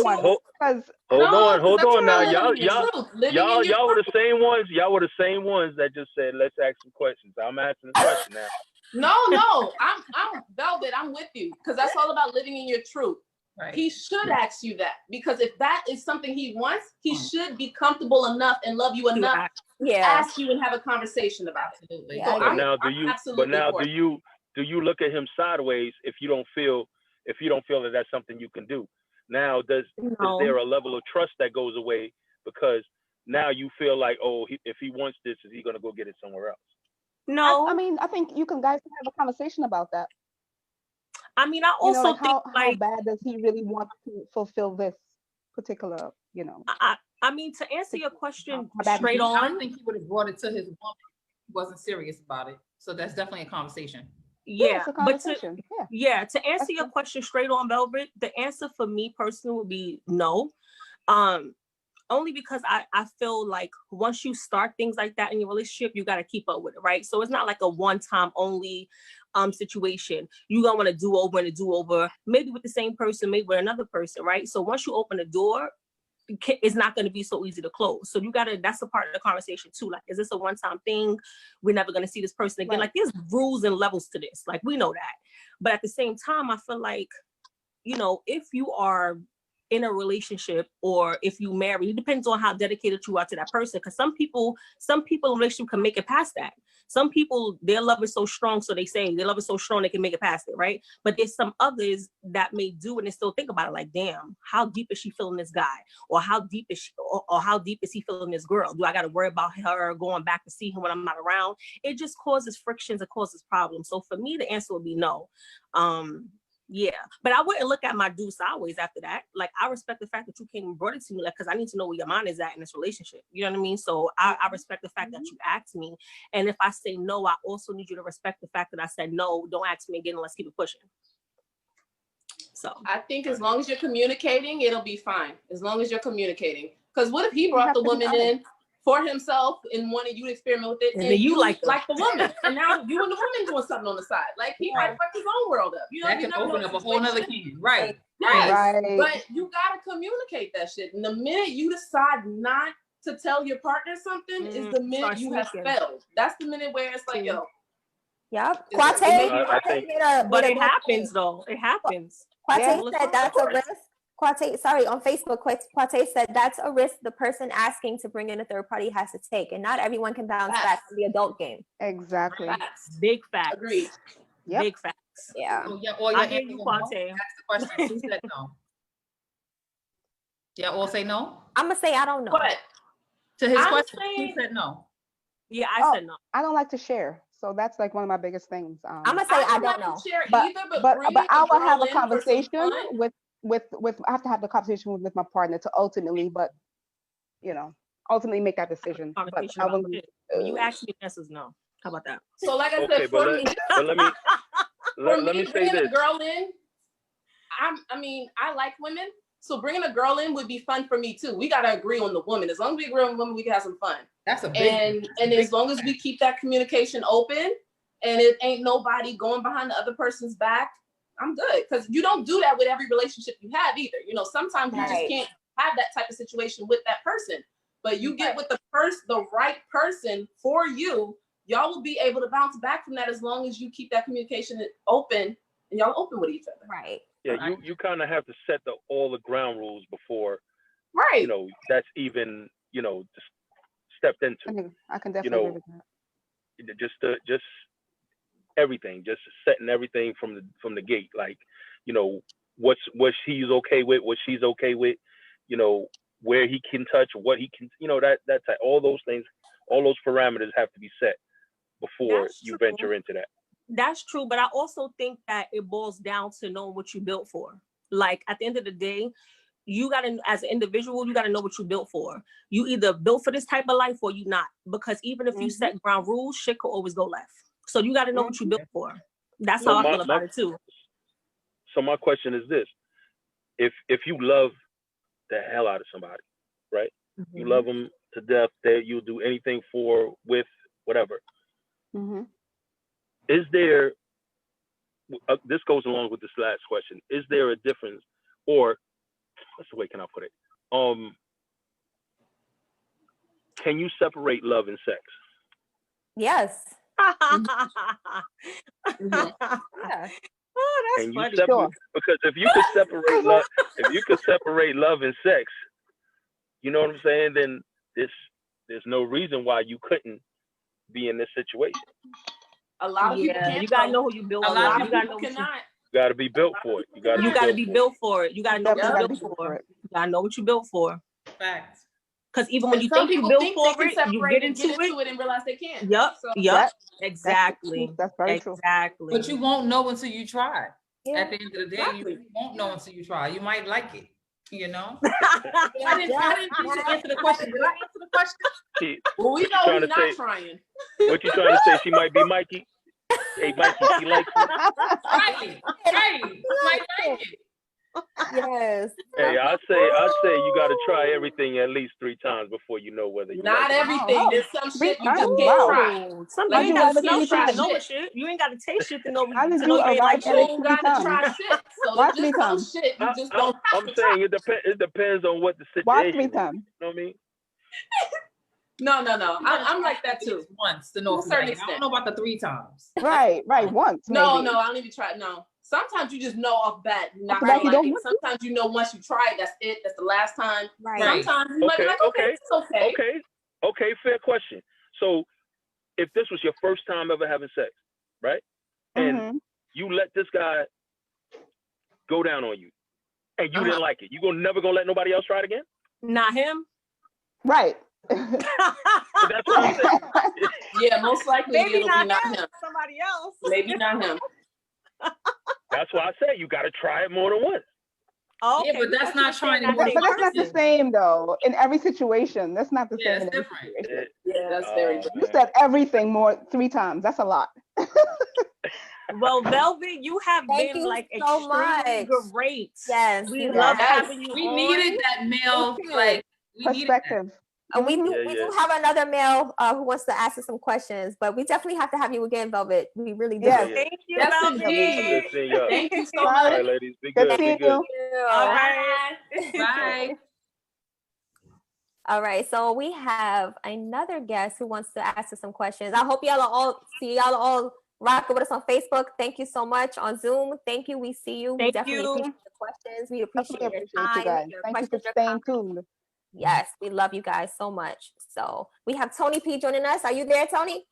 Hold on now. Y'all were the same ones. Y'all were the same ones that just said, let's ask some questions. I'm asking the question now. No. I'm Velvet. I'm with you, because that's all about living in your truth. Right. He should ask you that, because if that is something he wants, he should be comfortable enough and love you enough to ask you and have a conversation about it. Absolutely. Yeah, but now do you look at him sideways if you don't feel that that's something you can do? Now is there a level of trust that goes away because now you feel like, if he wants this, is he gonna go get it somewhere else? No. I think you guys can have a conversation about that. I mean, I also think how bad does he really want to fulfill this particular, I mean, to answer your question straight on, I don't think he would have brought it to his woman. He wasn't serious about it. So that's definitely a conversation. Yeah, it's a conversation. To answer your question straight on, Velvet, the answer for me personally would be no. Only because I feel like once you start things like that in your relationship, you got to keep up with it, right? So it's not like a one-time only situation. You're gonna want to do over and a do over, maybe with the same person, maybe with another person, right? So once you open the door, it's not going to be so easy to close. So that's a part of the conversation too. Like, is this a one-time thing? We're never going to see this person again. Right. Like, there's rules and levels to this. Like, we know that. But at the same time, I feel like, if you are in a relationship or if you marry, it depends on how dedicated you are to that person. Because some people in a relationship can make it past that. Some people, their love is so strong, so they say their love is so strong they can make it past it, right? But there's some others that may do it and still think about it, like, damn, how deep is she feeling this guy? Or how deep is he feeling this girl? Do I got to worry about her going back to see him when I'm not around? It just causes frictions, it causes problems. So for me, the answer would be no. Yeah, but I wouldn't look at my dude sideways after that. Like, I respect the fact that you came and brought it to me, like, because I need to know where your mind is at in this relationship. You know what I mean? So I respect the fact that you asked me. And if I say no, I also need you to respect the fact that I said no. Don't ask me again. Let's keep it pushing. So I think as long as you're communicating, it'll be fine. As long as you're communicating. Because what if he brought the woman in for himself and wanted you to experiment with it, and you like the woman, and now you and the woman doing something on the side? Like, he might fuck his own world up. That can open up a whole nother can. Right. Yes. Right. But you gotta communicate that shit. And the minute you decide not to tell your partner something is the minute you have failed. That's the minute where it's like, yo. Yep. But it happens though. It happens. Quate said that's a risk. On Facebook, Quate said that's a risk the person asking to bring in a third party has to take, and not everyone can bounce back from the adult game. Exactly. Facts. Big facts. Agreed. Yep. Big facts. Yeah. So, yeah, or I your hear answer you, was no? Quante. That's the question. Who said no? Yeah, all say no? I'm gonna say I don't know. But To his I'm question, saying- who said no? Yeah, I said no. I don't like to share, so that's like one of my biggest things. I'm gonna say I don't know. Share but either, but but bringing I a will have girl a in for some conversation fun. with I have to have the conversation with my partner to ultimately, but ultimately make that decision. But Conversation I about will, it. When you ask me, the answer's no. How about that? So like I Okay, said, for me, let me say bringing this. a girl in, I mean, I like women, so bringing a girl in would be fun for me too. We gotta agree on the woman. As long as we agree on the woman, we can have some fun. That's a big And as long as we keep that communication open, and it ain't nobody going behind the other person's back, I'm good. Because you don't do that with every relationship you have either. Sometimes you just can't have that type of situation with that person. But you get with the right person for you, y'all will be able to bounce back from that as long as you keep that communication open and y'all open with each other. Right. Yeah, you kind of have to set all the ground rules before, right. That's even, just stepped into. I can definitely agree with that. Just everything, just setting everything from the gate, like, what he's okay with, what she's okay with, where he can touch, what he can, that type, all those things, all those parameters have to be set before you venture into that. That's true, but I also think that it boils down to knowing what you built for. Like at the end of the day, you gotta, as an individual, you gotta know what you built for. You either built for this type of life or you not. Because even if you set ground rules, shit could always go left. So you gotta know what you built for. That's how I feel about it too. So my question is this: if you love the hell out of somebody, right? You love them to death, that you'll do anything for, with, whatever. Is there, this goes along with this last question, is there a difference, or what's the way can I put it? Can you separate love and sex? Yes. Yeah. Oh, that's funny. Because if you could separate love and sex, you know what I'm saying? Then there's no reason why you couldn't be in this situation. A lot of people can't. You gotta know who you built for. A lot of people cannot. You gotta be built for it. You gotta be built for it. You gotta know what you built for. You gotta know what you built for. Facts. Because even when you think you built for it, you get into it and realize they can't. Yep. Exactly. That's very true. Exactly. But you won't know until you try. Yeah. At the end of the day, you won't know until you try. You might like it, I didn't answer the question. Did I answer the question? Well, we know he's not trying. What you trying to say? She might be Mikey. Hey, Mikey, she likes you. Right. Might like it. Yes. Hey, I say you got to try everything at least 3 times before you know whether you not like everything. There's some shit you just can't try. Sometimes you ain't gotta try to know shit. You ain't gotta taste shit to know you ain't like shit. You gotta try shit. So Watch there's just some shit you just don't have to saying it depends on what the situation Watch me is. time. You know what I mean? No. I'm like that too. Once to know. To a certain I don't know about the 3 times. Right. Once. No, maybe. I don't even try. No. Sometimes you just know off bat you're not gonna like it. Sometimes you know once you try it, that's it. That's the last time. Right. Sometimes you might be like, okay, it's okay. Okay, fair question. So if this was your first time ever having sex, right? And you let this guy go down on you and you didn't like it, you never gonna let nobody else try it again? Not him. Right. That's what I'm saying. Yeah, most likely Maybe it'll not be not him. him. Somebody else. Maybe not him. That's why I say you got to try it more than once. Okay, yeah, but that's not trying to. But that's not the same though. In every situation, that's not the same. It's different. Yeah, that's very different. You said everything 3 times. That's a lot. Well, Velvet, you have been like so extremely much. great. Yes, we love having you. We needed that male perspective. And we do have another male who wants to ask us some questions, but we definitely have to have you again, Velvet. We really do. Yeah. Thank you, Yes, Velvet. indeed. Thank you so much. All right, ladies. Be good. Be good. All right. Bye. All right. So we have another guest who wants to ask us some questions. I hope y'all are all rocking with us on Facebook. Thank you so much. On Zoom, thank you. We see you. We definitely appreciate the questions. We appreciate your time. You guys. Thank you for staying tuned. Yes, we love you guys so much. So we have Tony P joining us. Are you there, Tony?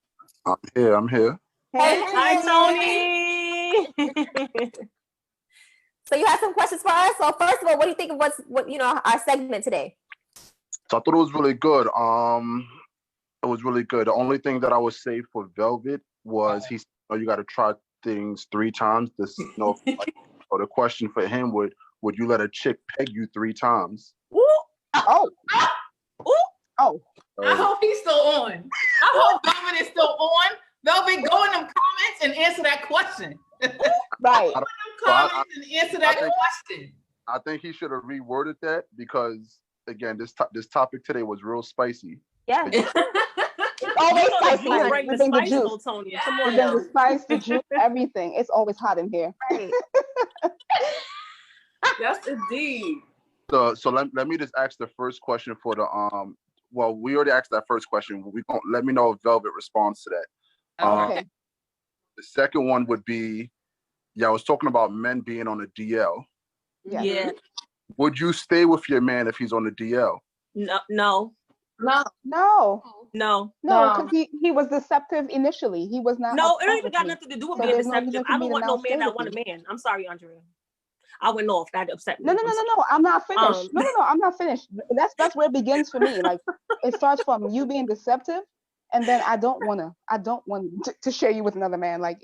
I'm here. Hey, Hi, Tony. So you have some questions for us. So first of all, what do you think of what our segment today? So I thought it was really good. It was really good. The only thing that I would say for Velvet was you got to try things 3 times. So the question for him would you let a chick peg you 3 times? Ooh. Oh. Ooh. Oh. I hope he's still on. I hope Velvet is still on. Velvet, go in them comments and answer that question. Right. Go in them comments and answer that question. I think he should have reworded that because, again, this topic today was real spicy. Yeah. It's always spicy. You bring the spice, juice. Tony. Yeah. Come on, the spice, the juice, everything. It's always hot in here. Right. Yes, indeed. So let me just ask the first question for the well, we already asked that first question. Let me know if Velvet responds to that. Okay. The second one would be, I was talking about men being on a DL. Yeah. Yeah. Would you stay with your man if he's on a DL? No. No, because he was deceptive initially. He was not. No, it don't even got nothing to do with being deceptive. I don't want no man that want a man. I'm sorry, Andrea. I went off. That upset me. No. I'm not finished. No. I'm not finished. That's where it begins for me. Like it starts from you being deceptive, and then I don't want to share you with another man. Like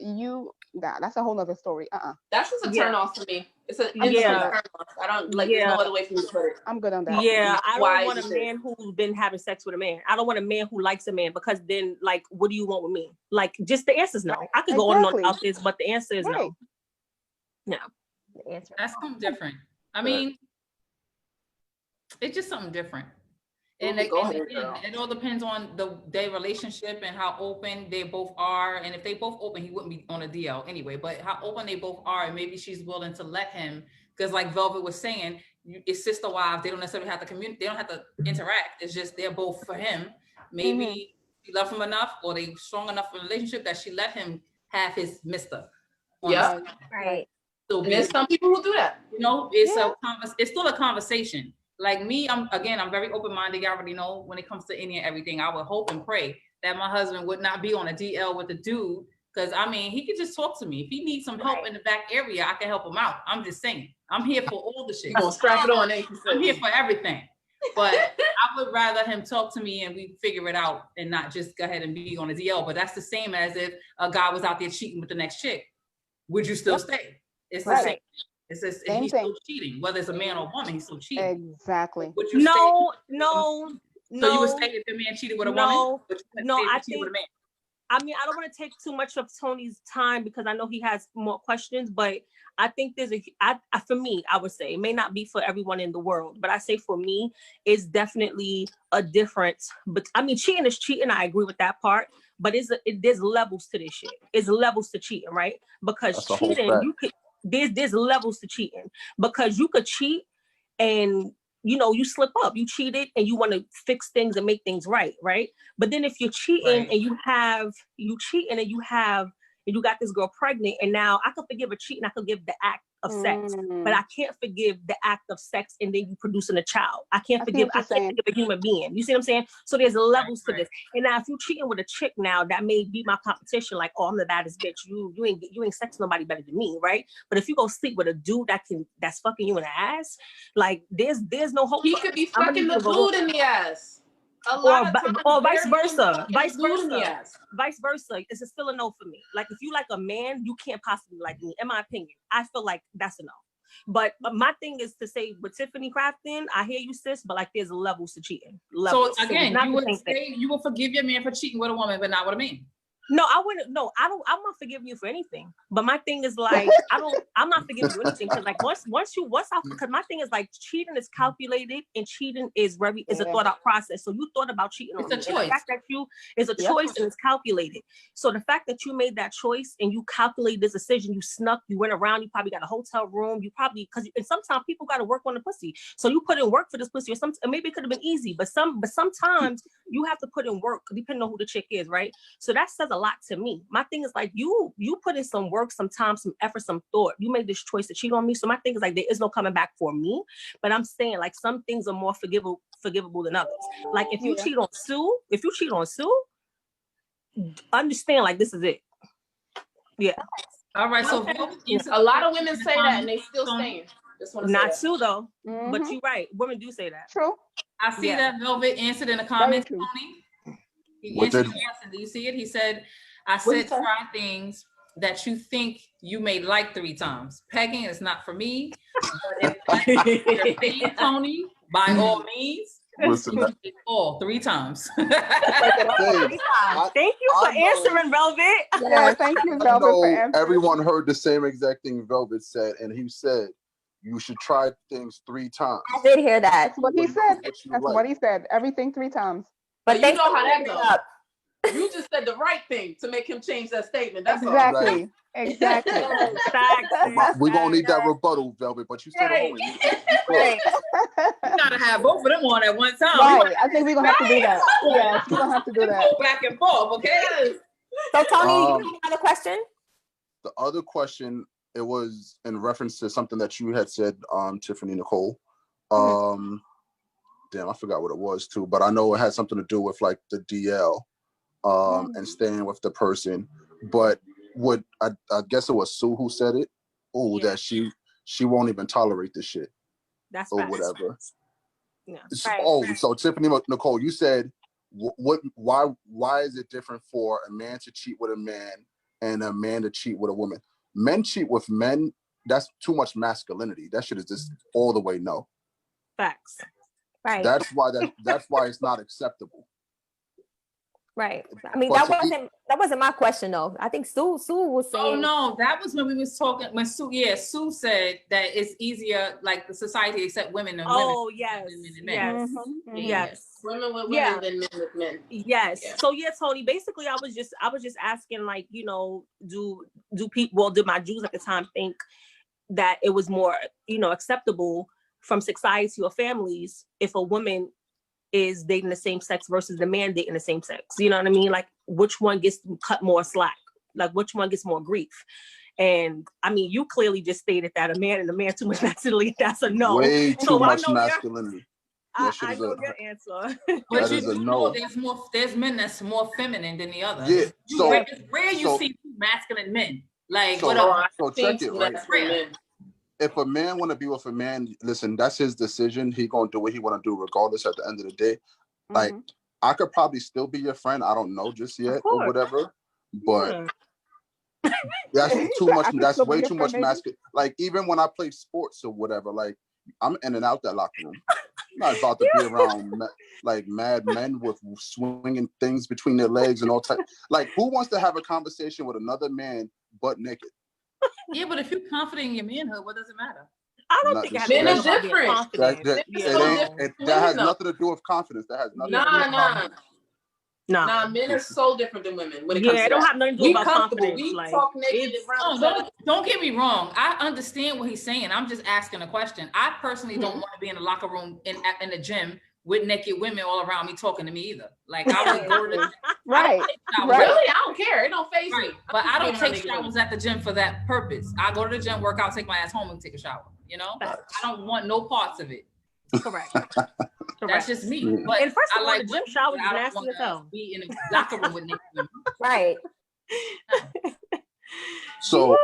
that's a whole nother story. That's just a turn off for me. It's an instant turn off. I don't like. There's no other way for me to put it. I'm good on that. Yeah, I don't want a man who's been having sex with a man. I don't want a man who likes a man because then, like, what do you want with me? Like, just the answer is no. I could go on and on about this, but the answer is no. No. The answer. That's something different. I mean, it's just something different. And again, it all depends on their relationship and how open they both are. And if they both open, he wouldn't be on a DL anyway. But how open they both are, and maybe she's willing to let him. Because like Velvet was saying, it's sister wives. They don't necessarily have to communicate. They don't have to interact. It's just they're both for him. Maybe she loved him enough, or they strong enough in a relationship that she let him have his mister. Yeah, right. So there's some people who do that. It's still a conversation. Like me, I'm very open-minded. You already know when it comes to any and everything. I would hope and pray that my husband would not be on a DL with a dude. Because I mean, he could just talk to me. If he needs some help in the back area, I can help him out. I'm just saying. I'm here for all the shit. You're gonna strap it on, I'm here for everything. But I would rather him talk to me and we figure it out and not just go ahead and be on a DL. But that's the same as if a guy was out there cheating with the next chick. Would you still stay? It's the same. It's just he's still cheating, whether it's a man or woman. He's still cheating. Exactly. Would you No. So you would stay if the man cheated with a woman? I think. With a man? I mean, I don't want to take too much of Tony's time because I know he has more questions, but I think there's for me, I would say, it may not be for everyone in the world, but I say for me, it's definitely a difference. But I mean, cheating is cheating. I agree with that part, but there's levels to this shit. It's levels to cheating, right? Because cheating, there's levels to cheating because you could cheat and you slip up, you cheated and you want to fix things and make things right. But then if you're cheating and you got this girl pregnant, and now I could forgive a cheat and I could give the act of sex, but I can't forgive the act of sex and then you producing a child. I can't forgive a human being. You see what I'm saying? So there's levels to this. And now if you're cheating with a chick now, that may be my competition. Like, oh, I'm the baddest bitch. You ain't sex nobody better than me, right? But if you go sleep with a dude that's fucking you in the ass, like there's no hope. He could be fucking the dude in the ass. Or vice versa. Vice versa. It's still a no for me. Like if you like a man, you can't possibly like me. In my opinion, I feel like that's a no. But my thing is to say with Tiffany Crafton, I hear you, sis, but like there's levels to cheating. Levels. So again, you would forgive your man for cheating with a woman, but not with a man. No, I wouldn't. No, I'm not forgiving you for anything. But my thing is like, I'm not forgiving you anything because like because my thing is like cheating is calculated and cheating is a thought out process. So you thought about cheating on me. It's a choice. The fact that it's a choice and it's calculated. So the fact that you made that choice and you calculated this decision, you snuck, you went around, you probably got a hotel room, and sometimes people got to work on the pussy. So you put in work for this pussy, or maybe it could have been easy, but sometimes you have to put in work depending on who the chick is, right? So that says a lot to me. My thing is like you put in some work, some time, some effort, some thought. You made this choice to cheat on me. So my thing is like there is no coming back for me. But I'm saying like some things are more forgivable than others. Like if you cheat on Sue, understand like this is it. Yeah. All right, so a lot of women say that and they still staying. Not Sue though, Mhm. but you're right. Women do say that. True. I see that Velvet answered in the Very comments, true. Tony. He answered yes, and do you see it? He said, I said try things that you think you may like 3 times. Pegging is not for me. But if you're saying, Tony, by all means, Listen, it's all 3 times. Thank you for answering, Velvet. Yeah, thank you, Velvet, for answering. Everyone heard the same exact thing Velvet said, and he said you should try things 3 times. I did hear that. That's what he said. That's what he said. Everything 3 times. But you know how that goes. You just said the right thing to make him change that statement. That's exactly. all. Exactly. We're gonna need that rebuttal, Velvet, but you said it. Right. You gotta have both of them on at one time. Right. I think we're gonna have to do that. Yes, we're gonna have to do that. Go back and forth, okay? So Tony, you have another question? The other question, it was in reference to something that you had said, Tiffany Nicole. Damn, I forgot what it was too, but I know it had something to do with like the DL and staying with the person. But I guess it was Sue who said it. Oh, that she won't even tolerate this shit. That's or facts. whatever. Yeah. So Tiffany Nicole, you said why is it different for a man to cheat with a man and a man to cheat with a woman? Men cheat with men. That's too much masculinity. That shit is just all the way no. Facts. Right. That's why it's not acceptable. Right. I mean, that wasn't my question though. I think Sue was saying. Oh no, that was when we was talking. When Sue said that it's easier, like the society accept women than women. Oh yes, yes, yes. Women with women than men with men. Yes. Yeah. So yeah, Tony. Basically, I was just asking, like, you know, did my Jews at the time think that it was more, you know, acceptable from society or families if a woman is dating the same sex versus the man dating the same sex? You know what I mean? Like, which one gets cut more slack? Like, which one gets more grief? And I mean, you clearly just stated that a man and a man too much masculinity, that's a no. Way too much masculinity. I know your answer. But that is a no. There's men that's more feminine than the other. Yeah. So it's rare you see masculine men. Like, so check it, right? If a man want to be with a man, listen, that's his decision. He gonna do what he want to do regardless at the end of the day. Like, I could probably still be your friend. I don't know just yet or whatever. But that's too much. That's way too much masculine. Like, even when I play sports or whatever, like, I'm in and out that locker room. I'm not about to be around like mad men with swinging things between their legs and all type. Like, who wants to have a conversation with another man butt naked? Yeah, but if you're confident in your manhood, what does it matter? I don't think men are different. That has nothing to do with confidence. That has nothing to do with confidence. Nah, men are so different than women when it comes to it don't have nothing to do about confidence. We talk naked around. Don't get me wrong. I understand what he's saying. I'm just asking a question. I personally don't want to be in the locker room in the gym with naked women all around me talking to me either. Like, I would go to the right. Really? I don't care. It don't faze me. But I don't take showers at the gym for that purpose. I go to the gym, work out, take my ass home and take a shower. You know? I don't want no parts of it. Correct. That's just me. But and first of all, like the gym shower is nasty as hell. Be in a locker room with naked women. Right. So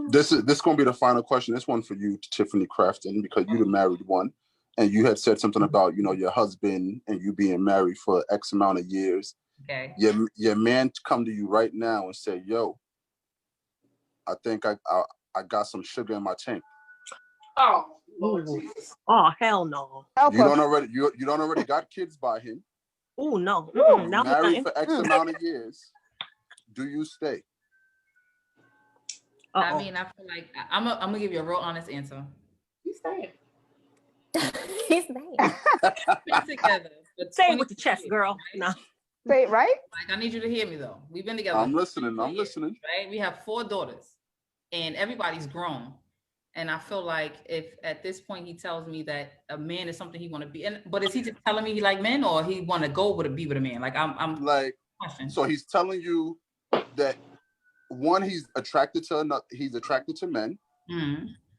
this is gonna be the final question. This one for you, Tiffany Crafton, because you're the married one. And you had said something about, you know, your husband and you being married for X amount of years. Okay. Your man come to you right now and say, yo, I think I got some sugar in my tank. Oh, Lord Jesus. Oh, hell no. You don't already got kids by him. Oh, no. Married for X amount of years. Do you stay? I mean, I feel like I'm gonna give you a real honest answer. You staying. He's nice. Been together. Say it with the chest, girl. Right? No. Say it right. Like, I need you to hear me though. We've been together. I'm listening. Right? We have 4 daughters, and everybody's grown. And I feel like if at this point he tells me that a man is something he want to be, but is he just telling me he like men, or he want to be with a man? Like, I'm like. So he's telling you that one, he's attracted to men,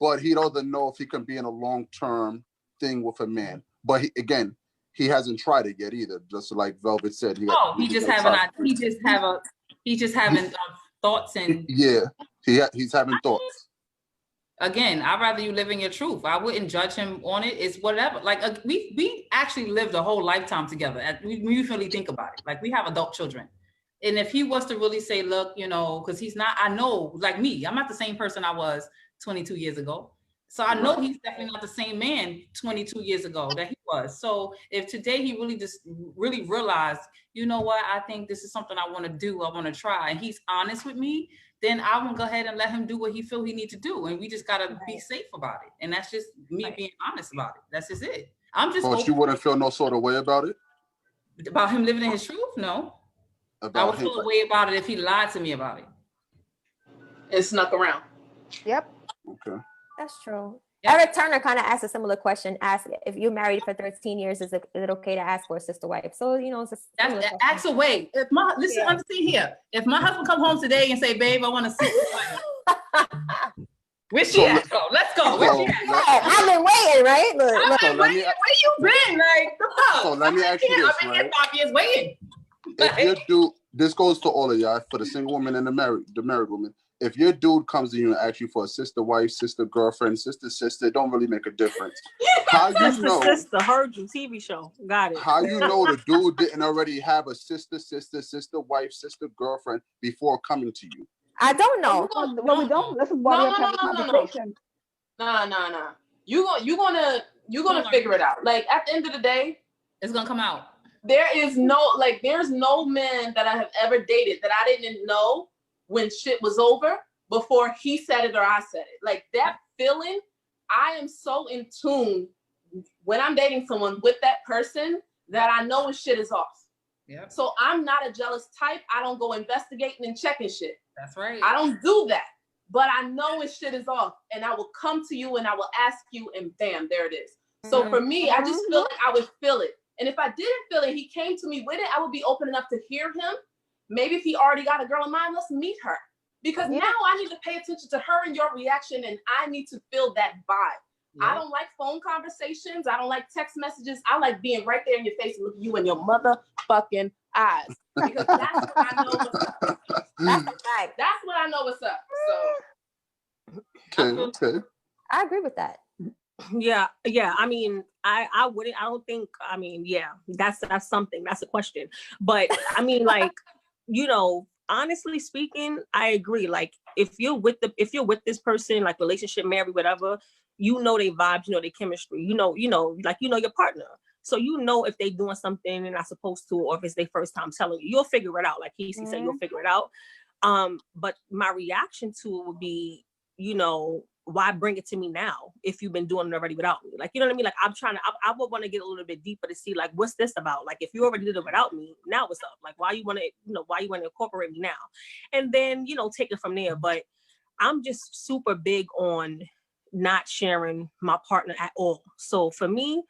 but he doesn't know if he can be in a long-term thing with a man. But he hasn't tried it yet either. Just like Velvet said, he just having thoughts and He's having thoughts. Again, I'd rather you live in your truth. I wouldn't judge him on it. It's whatever. Like we actually lived a whole lifetime together. We really think about it. Like we have adult children. And if he was to really say, look, you know, because he's not, I know, like me, I'm not the same person I was 22 years ago. So I know he's definitely not the same man 22 years ago that he was. So if today he really realized, you know what, I think this is something I want to do, I want to try, and he's honest with me, then I will go ahead and let him do what he feel he needs to do. And we just got to be safe about it. And that's just me being honest about it. That's just it. I'm just But you wouldn't feel no sort of way about it? About him living in his truth? No. I would feel a way about it if he lied to me about it. And snuck around. Yep. Okay. That's true. Yeah. Eric Turner kind of asked a similar question. Ask if you're married for 13 years, is it okay to ask for a sister wife? So, you know, it's a ask away. Understand here. If my husband come home today and say, babe, I want a sister wife. Where she at? Let's go. Where she at? I've been waiting, right? I've been waiting. Where you been? Like, the fuck? So let me ask you this, I've been here 5 years waiting. If your dude, this goes to all of y'all, for the single woman and the married woman. If your dude comes to you and asks you for a sister wife, sister girlfriend, sister, it don't really make a difference. How you know? Sister, heard you, TV show. Got it. How you know the dude didn't already have a sister wife, sister girlfriend before coming to you? I don't know. Well, we don't. This is why we have to have a conversation. No. You're gonna figure it out. Like at the end of the day, it's gonna come out. There's no man that I have ever dated that I didn't know when shit was over before he said it or I said it. Like that feeling, I am so in tune when I'm dating someone with that person that I know when shit is off. Yeah. So I'm not a jealous type. I don't go investigating and checking shit. That's right. I don't do that. But I know when shit is off, and I will come to you and I will ask you, and bam, there it is. So for me, I just feel like I would feel it. And if I didn't feel it, he came to me with it, I would be open enough to hear him. Maybe if he already got a girl in mind, let's meet her. Because now I need to pay attention to her and your reaction, and I need to feel that vibe. Yeah. I don't like phone conversations. I don't like text messages. I like being right there in your face and look at you in your motherfucking eyes. Because that's what I know what's up. That's what I know what's up. So okay. I agree with that. Yeah. I mean, I wouldn't. I don't think. I mean, yeah, that's something. That's a question. But I mean, like, you know, honestly speaking, I agree. Like, if you're with this person, like relationship, married, whatever, you know their vibes, you know their chemistry, you know your partner. So you know if they doing something they're not supposed to, or if it's their first time telling you, you'll figure it out. Like Keesee said, you'll figure it out. But my reaction to it would be, you know, why bring it to me now if you've been doing it already without me? Like, you know what I mean? Like, I would want to get a little bit deeper to see, like, what's this about? Like, if you already did it without me, now what's up? Like, why you want to incorporate me now? And then, you know, take it from there. But I'm just super big on not sharing my partner at all. So for me,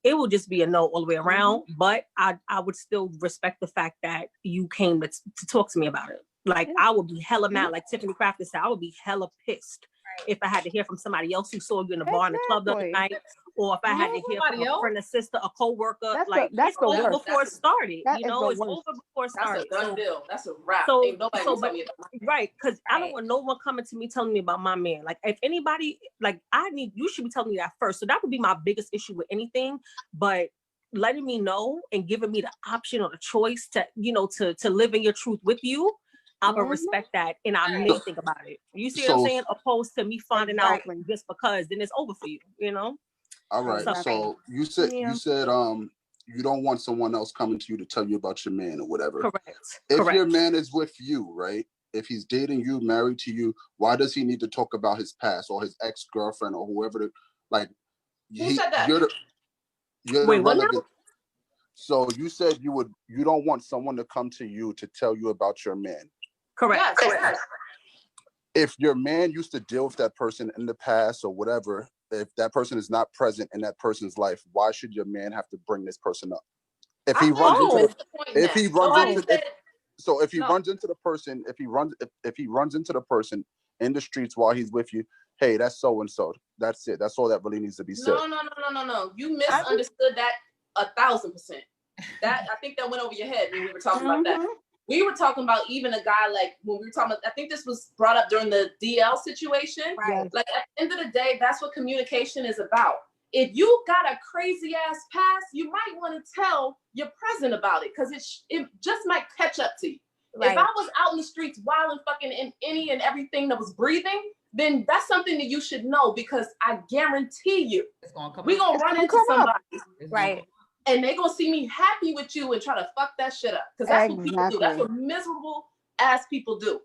it will just be a no all the way around. But I would still respect the fact that you came to talk to me about it. Like, I would be hella mad. Like Tiffany Crafton said, I would be hella pissed if I had to hear from somebody else who saw you in the bar in the club the other night, or if I had to hear from a friend, a sister, a co-worker. It's over before it started. You know, it's over before it started. That's a done deal. That's a wrap. Ain't nobody tell me about my right, because I don't want no one coming to me telling me about my man. Like, if anybody, like, you should be telling me that first. So that would be my biggest issue with anything. But letting me know and giving me the option or the choice to, you know, to live in your truth with you, I would respect that, and I may think about it. You see what I'm saying? Opposed to me finding out just because, then it's over for you, you know? All right. So you said you don't want someone else coming to you to tell you about your man or whatever. Correct. If your man is with you, right? If he's dating you, married to you, why does he need to talk about his past or his ex-girlfriend or whoever? Who said that? You're the relevant. So you said you don't want someone to come to you to tell you about your man. Correct. Yes. If your man used to deal with that person in the past or whatever, if that person is not present in that person's life, why should your man have to bring this person up? If he runs into the person in the streets while he's with you, hey, that's so and so. That's it. That's all that really needs to be said. No. You misunderstood that 1,000%. That I think that went over your head when we were talking about that. we were talking about even a guy like when we were talking about, I think this was brought up during the DL situation. Right. Like at the end of the day, that's what communication is about. If you got a crazy ass past, you might want to tell your present about it because it just might catch up to you. Right. If I was out in the streets wild and fucking in any and everything that was breathing, then that's something that you should know because I guarantee you, we're going to run into somebody. Right. And they're going to see me happy with you and try to fuck that shit up. Because that's what people do. That's what miserable ass people do.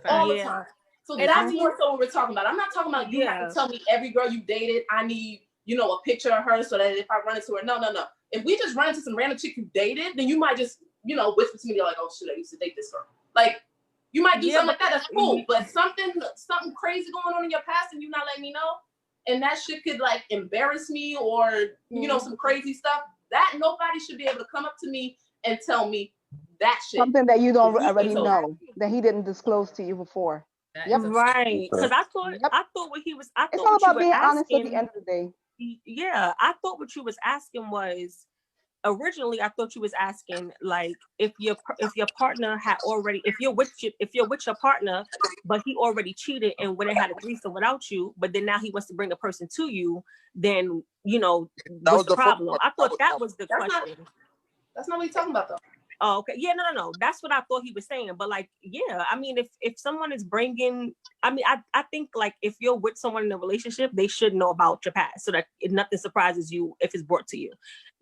All the time. So that's more so what we're talking about. I'm not talking about you have to tell me every girl you dated, I need, a picture of her so that if I run into her, no. If we just run into some random chick you dated, then you might just, whisper to me like, oh shit, I used to date this girl. Like, you might do something like that. That's cool. But something crazy going on in your past and you not letting me know, and that shit could like embarrass me or, some crazy stuff. That nobody should be able to come up to me and tell me that shit. Something that you don't already know that he didn't disclose to you before. Yep. Right. Because I thought what he was. It's all about being honest at the end of the day. Yeah, I thought what you was asking was originally. I thought you was asking like if your partner had already if you're with your partner, but he already cheated and went and had a threesome without you, but then now he wants to bring the person to you, then what's the problem? I thought that was the question. That's not what he's talking about though. Oh, okay. Yeah, no. That's what I thought he was saying. But like, yeah, I mean, if someone is bringing, I think like if you're with someone in a relationship, they should know about your past so that nothing surprises you if it's brought to you.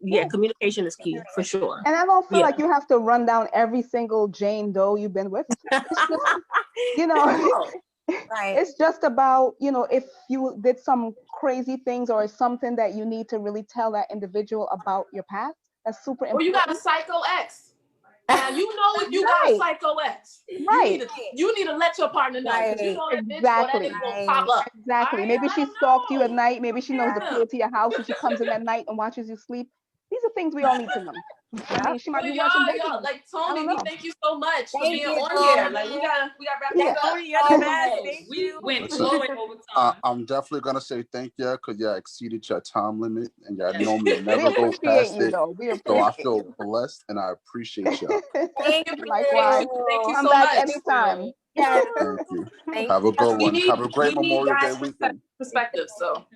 Yeah, communication is key for sure. And I don't feel like you have to run down every single Jane Doe you've been with. It's just, right. It's just about, if you did some crazy things or something that you need to really tell that individual about your past, that's super important. Or you got a psycho ex. Now if you got a psycho ex. Right. You need to let your partner know. Right. Exactly. Pop up. Exactly. Right? Maybe she stalked you at night. Maybe she knows the key to your house and she comes in at night and watches you sleep. These are things we all need to know. I mean, she might be watching y'all, like Tony, we thank you so much for being on here. Like we got wrap this up. Tony, you're the best. Thank you. Went flowing over time. I'm definitely gonna say thank you because y'all exceeded your time limit and y'all know me to never go past it. So I feel blessed and I appreciate y'all. Thank you. Likewise. Thank you Come so back much. anytime. Yeah. Thank you. Have a good one. Have a great Memorial Day weekend. Perspective. So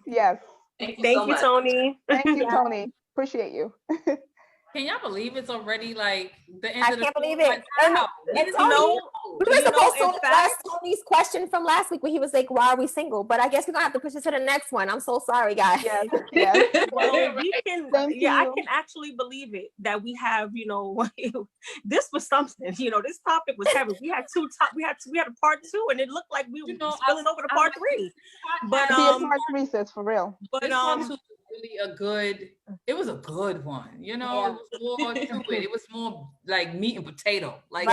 yes. Thank you so much. Tony. Thank you, Tony. Appreciate you. Can y'all believe it's already like the end of the I can't believe like, it. And Tony, we were supposed to address Tony's question from last week when he was like, why are we single? But I guess we're gonna have to push it to the next one. I'm so sorry, guys. Yes. Well, we can I can actually believe it that we have, this was something, this topic was heavy. We had we had a part 2 and it looked like we were spilling over to part 3. But part 3 says for real. But really it was a good one, it was more to it. It was more like meat and potato. Like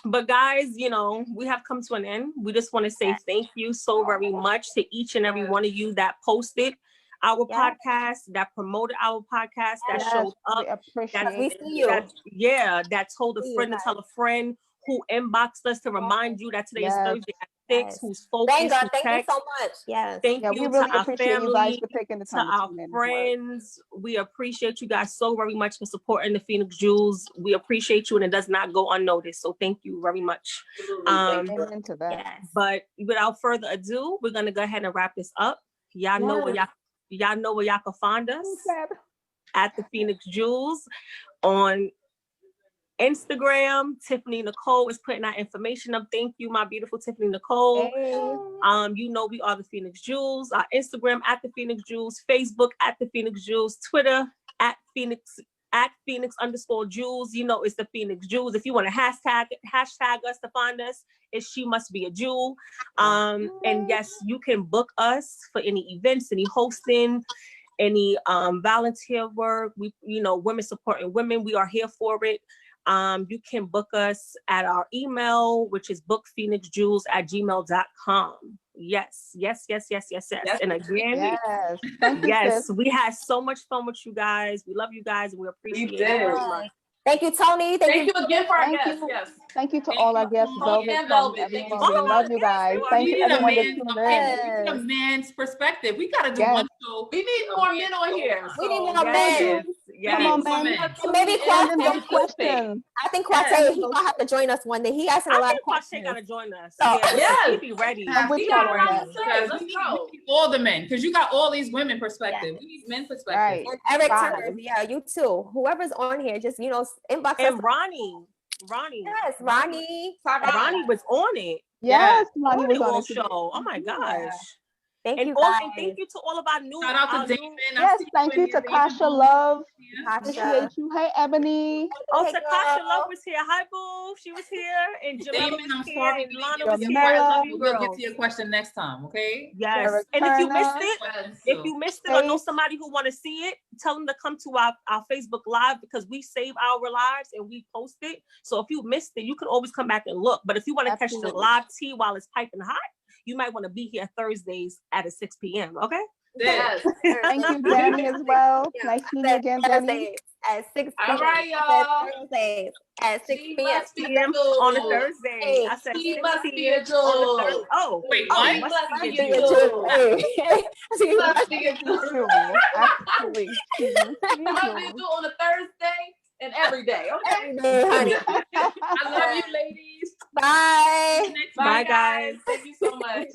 But guys, we have come to an end. We just want to say thank you so very much to each and every one of you that posted our podcast, that promoted our podcast, that showed up. We see you. That told a friend to tell a friend, who inboxed us to remind you that today is Thursday at 6, who's focused. Thank you so much. Yes. Thank you we really to our appreciate family, you guys for taking the time to our friends. We appreciate you guys so very much for supporting the Phoenix Jewels. We appreciate you, and it does not go unnoticed. So thank you very much. Into that. Yes. But without further ado, we're gonna go ahead and wrap this up. Y'all know where y'all can find us at the Phoenix Jewels on Instagram. Tiffany Nicole is putting that information up. Thank you, my beautiful Tiffany Nicole. We are the Phoenix Jewels. Our Instagram at the Phoenix Jewels, Facebook at the Phoenix Jewels, Twitter at Phoenix _Jewels. It's the Phoenix Jewels. If you want to hashtag us to find us, it's She Must Be a Jewel. And yes, you can book us for any events, any hosting, any volunteer work. We, women supporting women. We are here for it. You can book us at our email, which is bookphoenixjewels@gmail.com. Yes. And again, yes, we had so much fun with you guys. We love you guys and we appreciate you very much. Thank you, Tony. Thank you again for our guests. Yes. Thank you to all our guests. Velvet. Thank you. We love you guys. Thank you everyone that tuned in. A man's perspective. We gotta do one show. We need more men on here. We need more men. Yes. Come on, man. And maybe Send them those Quate. questions. I think Quate, he's gonna have to join us one day. He asking a I lot think of Quate questions. gotta join us. Oh, Yeah, he be ready. I'm with He y'all got a on lot that. to say. Guys, Let's we go. need all the men because you got all these women perspective. We need men perspective. Right. And Eric Five. Turner, yeah, you too. Whoever's on here, just inbox us. And Ronnie. Yes, Ronnie. Ronnie was on it. Yes, Ronnie On was the on whole it today. show. Oh my gosh. Thank And you all, guys. and thank you to all of our new. Shout out our to new- Damon. I Yes, see thank in you here, to Damon. Kasha Love. Tasha. Appreciate you. Hey, Ebony. Oh, Hey, Takasha girl. Love was here. Hi, boo. She was here. And Jamila Damon, was I'm here. sorry. And we Lana didn't was get here. to your I Jamila. love question. you, We'll get girls. to your question next time, okay? Yes. Eric And if you missed Turner. it, if you missed it or know somebody who want to see it, tell them to come to our Facebook Live because we save our lives and we post it. So if you missed it, you can always come back and look. But if you want to catch the Absolutely. live tea while it's piping hot, you might want to be here Thursdays at 6 p.m. Okay? Yes. Thank you, Danny, as well. Yeah, Nice meeting you again, Danny. Thursdays at 6 p.m. All right, y'all. Thursdays at 6 She p.m. must be a p.m. on a jewel. Thursday. Hey, I said she 6 must be p.m. a jewel. on a Thursday. Oh, Wait, oh, what? must Must be be a a jewel. jewel. Hey. She must be a jewel. Jewel. Absolutely. She must be a Must be a jewel. jewel on a Thursday and every day. Okay. Every day, honey. I love you, ladies. Bye. Next Bye, guys. Thank you so much.